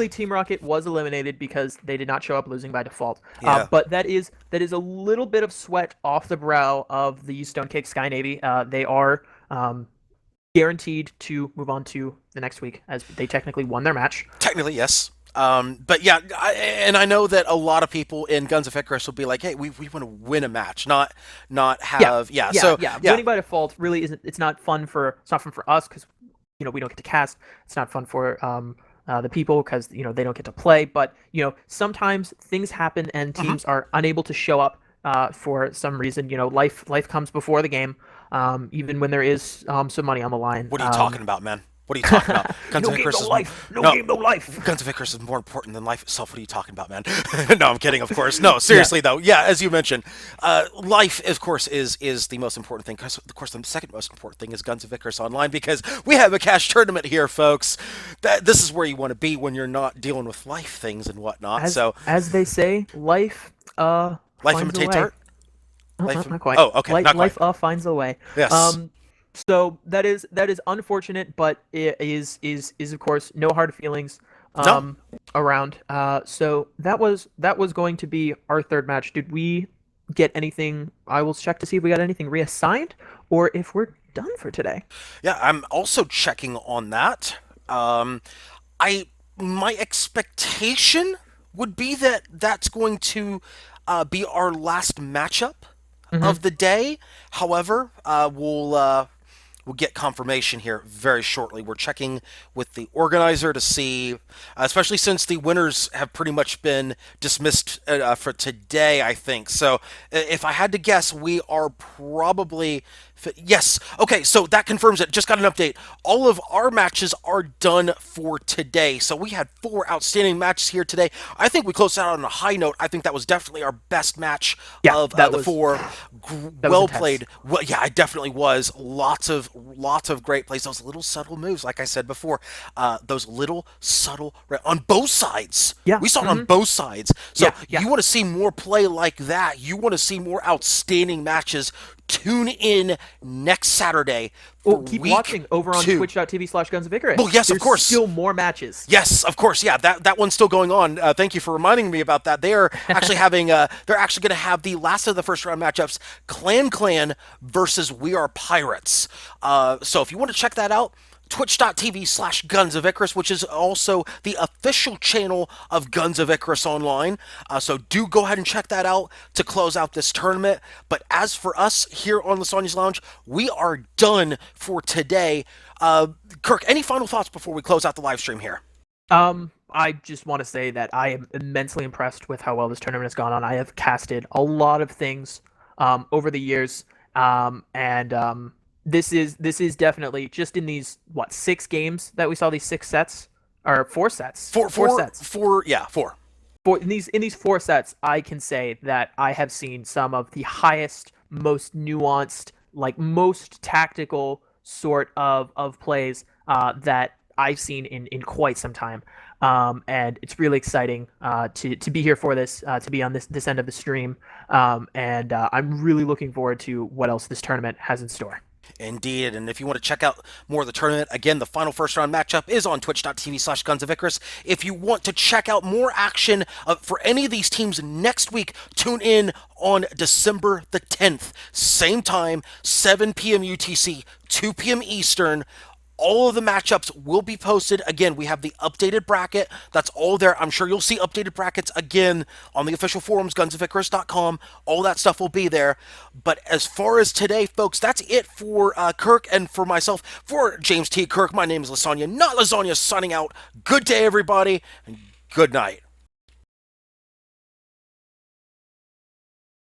Team Rocket was eliminated because they did not show up, losing by default. Yeah. But that is a little bit of sweat off the brow of the Stone Cake Sky Navy. They are guaranteed to move on to the next week, as they technically won their match. Technically, yes. But yeah, I know that a lot of people in Guns of Icarus will be like, "Hey, we want to win a match, not have So winning by default really isn't. It's not fun for us because we don't get to cast. It's not fun for the people because they don't get to play. But sometimes things happen and teams are unable to show up for some reason. Life comes before the game, even when there is some money on the line. What are you talking about, man? What are you talking about? Guns of Icarus is life. No game, no life. Guns of Icarus is more important than life itself. What are you talking about, man? No, I'm kidding, of course. No, seriously though. Yeah, as you mentioned, life, of course, is the most important thing. Because, of course, the second most important thing is Guns of Icarus Online, because we have a cash tournament here, folks. This is where you want to be when you're not dealing with life things and whatnot. As they say, life imitates art. Not quite. Oh, okay. Not quite. Life finds a way. Yes. So that is unfortunate, but it is of course no hard feelings around. So that was going to be our third match. Did we get anything? I will check to see if we got anything reassigned or if we're done for today. Yeah, I'm also checking on that. My expectation would be that that's going to be our last matchup of the day. However, we'll get confirmation here very shortly. We're checking with the organizer to see, especially since the winners have pretty much been dismissed for today, I think. So if I had to guess, we are probably... Yes. Okay, so that confirms it. Just got an update. All of our matches are done for today. So we had 4 outstanding matches here today. I think we closed out on a high note. I think that was definitely our best match of the 4. Well played. Well, yeah, it definitely was. Lots of great plays. Those little subtle moves, like I said before. Those little subtle on both sides. Yeah. We saw it on both sides. So you want to see more play like that. You want to see more outstanding matches. Tune in next Saturday. Keep watching over on twitch.tv/Guns of Icarus. Well, yes, of course. There's still more matches. Yes, of course. Yeah, that one's still going on. Thank you for reminding me about that. They are actually having. They're actually going to have the last of the first round matchups: Clan versus We Are Pirates. So if you want to check that out, twitch.tv/Guns of Icarus, which is also the official channel of Guns of Icarus Online. So do go ahead and check that out to close out this tournament. But as for us here on Lysanya's Lounge, we are done for today. Kirk, any final thoughts before we close out the live stream here? I just want to say that I am immensely impressed with how well this tournament has gone on. I have casted a lot of things over the years, and this is definitely just in these 6 games that we saw these 6 sets or 4 sets. 4 sets. 4. in these four sets, I can say that I have seen some of the highest, most nuanced, like most tactical sort of plays that I've seen in quite some time. And it's really exciting to be here for this, to be on this end of the stream. And I'm really looking forward to what else this tournament has in store. Indeed, and if you want to check out more of the tournament, again, the final first round matchup is on twitch.tv/Guns of Icarus. If you want to check out more action for any of these teams next week, tune in on December the 10th. Same time, 7 p.m. UTC, 2 p.m. Eastern. All of the matchups will be posted. Again, we have the updated bracket. That's all there. I'm sure you'll see updated brackets again on the official forums, gunsoficarus.com. All that stuff will be there. But as far as today, folks, that's it for Kirk and for myself. For James T. Kirk, my name is Lysanya, not Lasagna, signing out. Good day, everybody, and good night.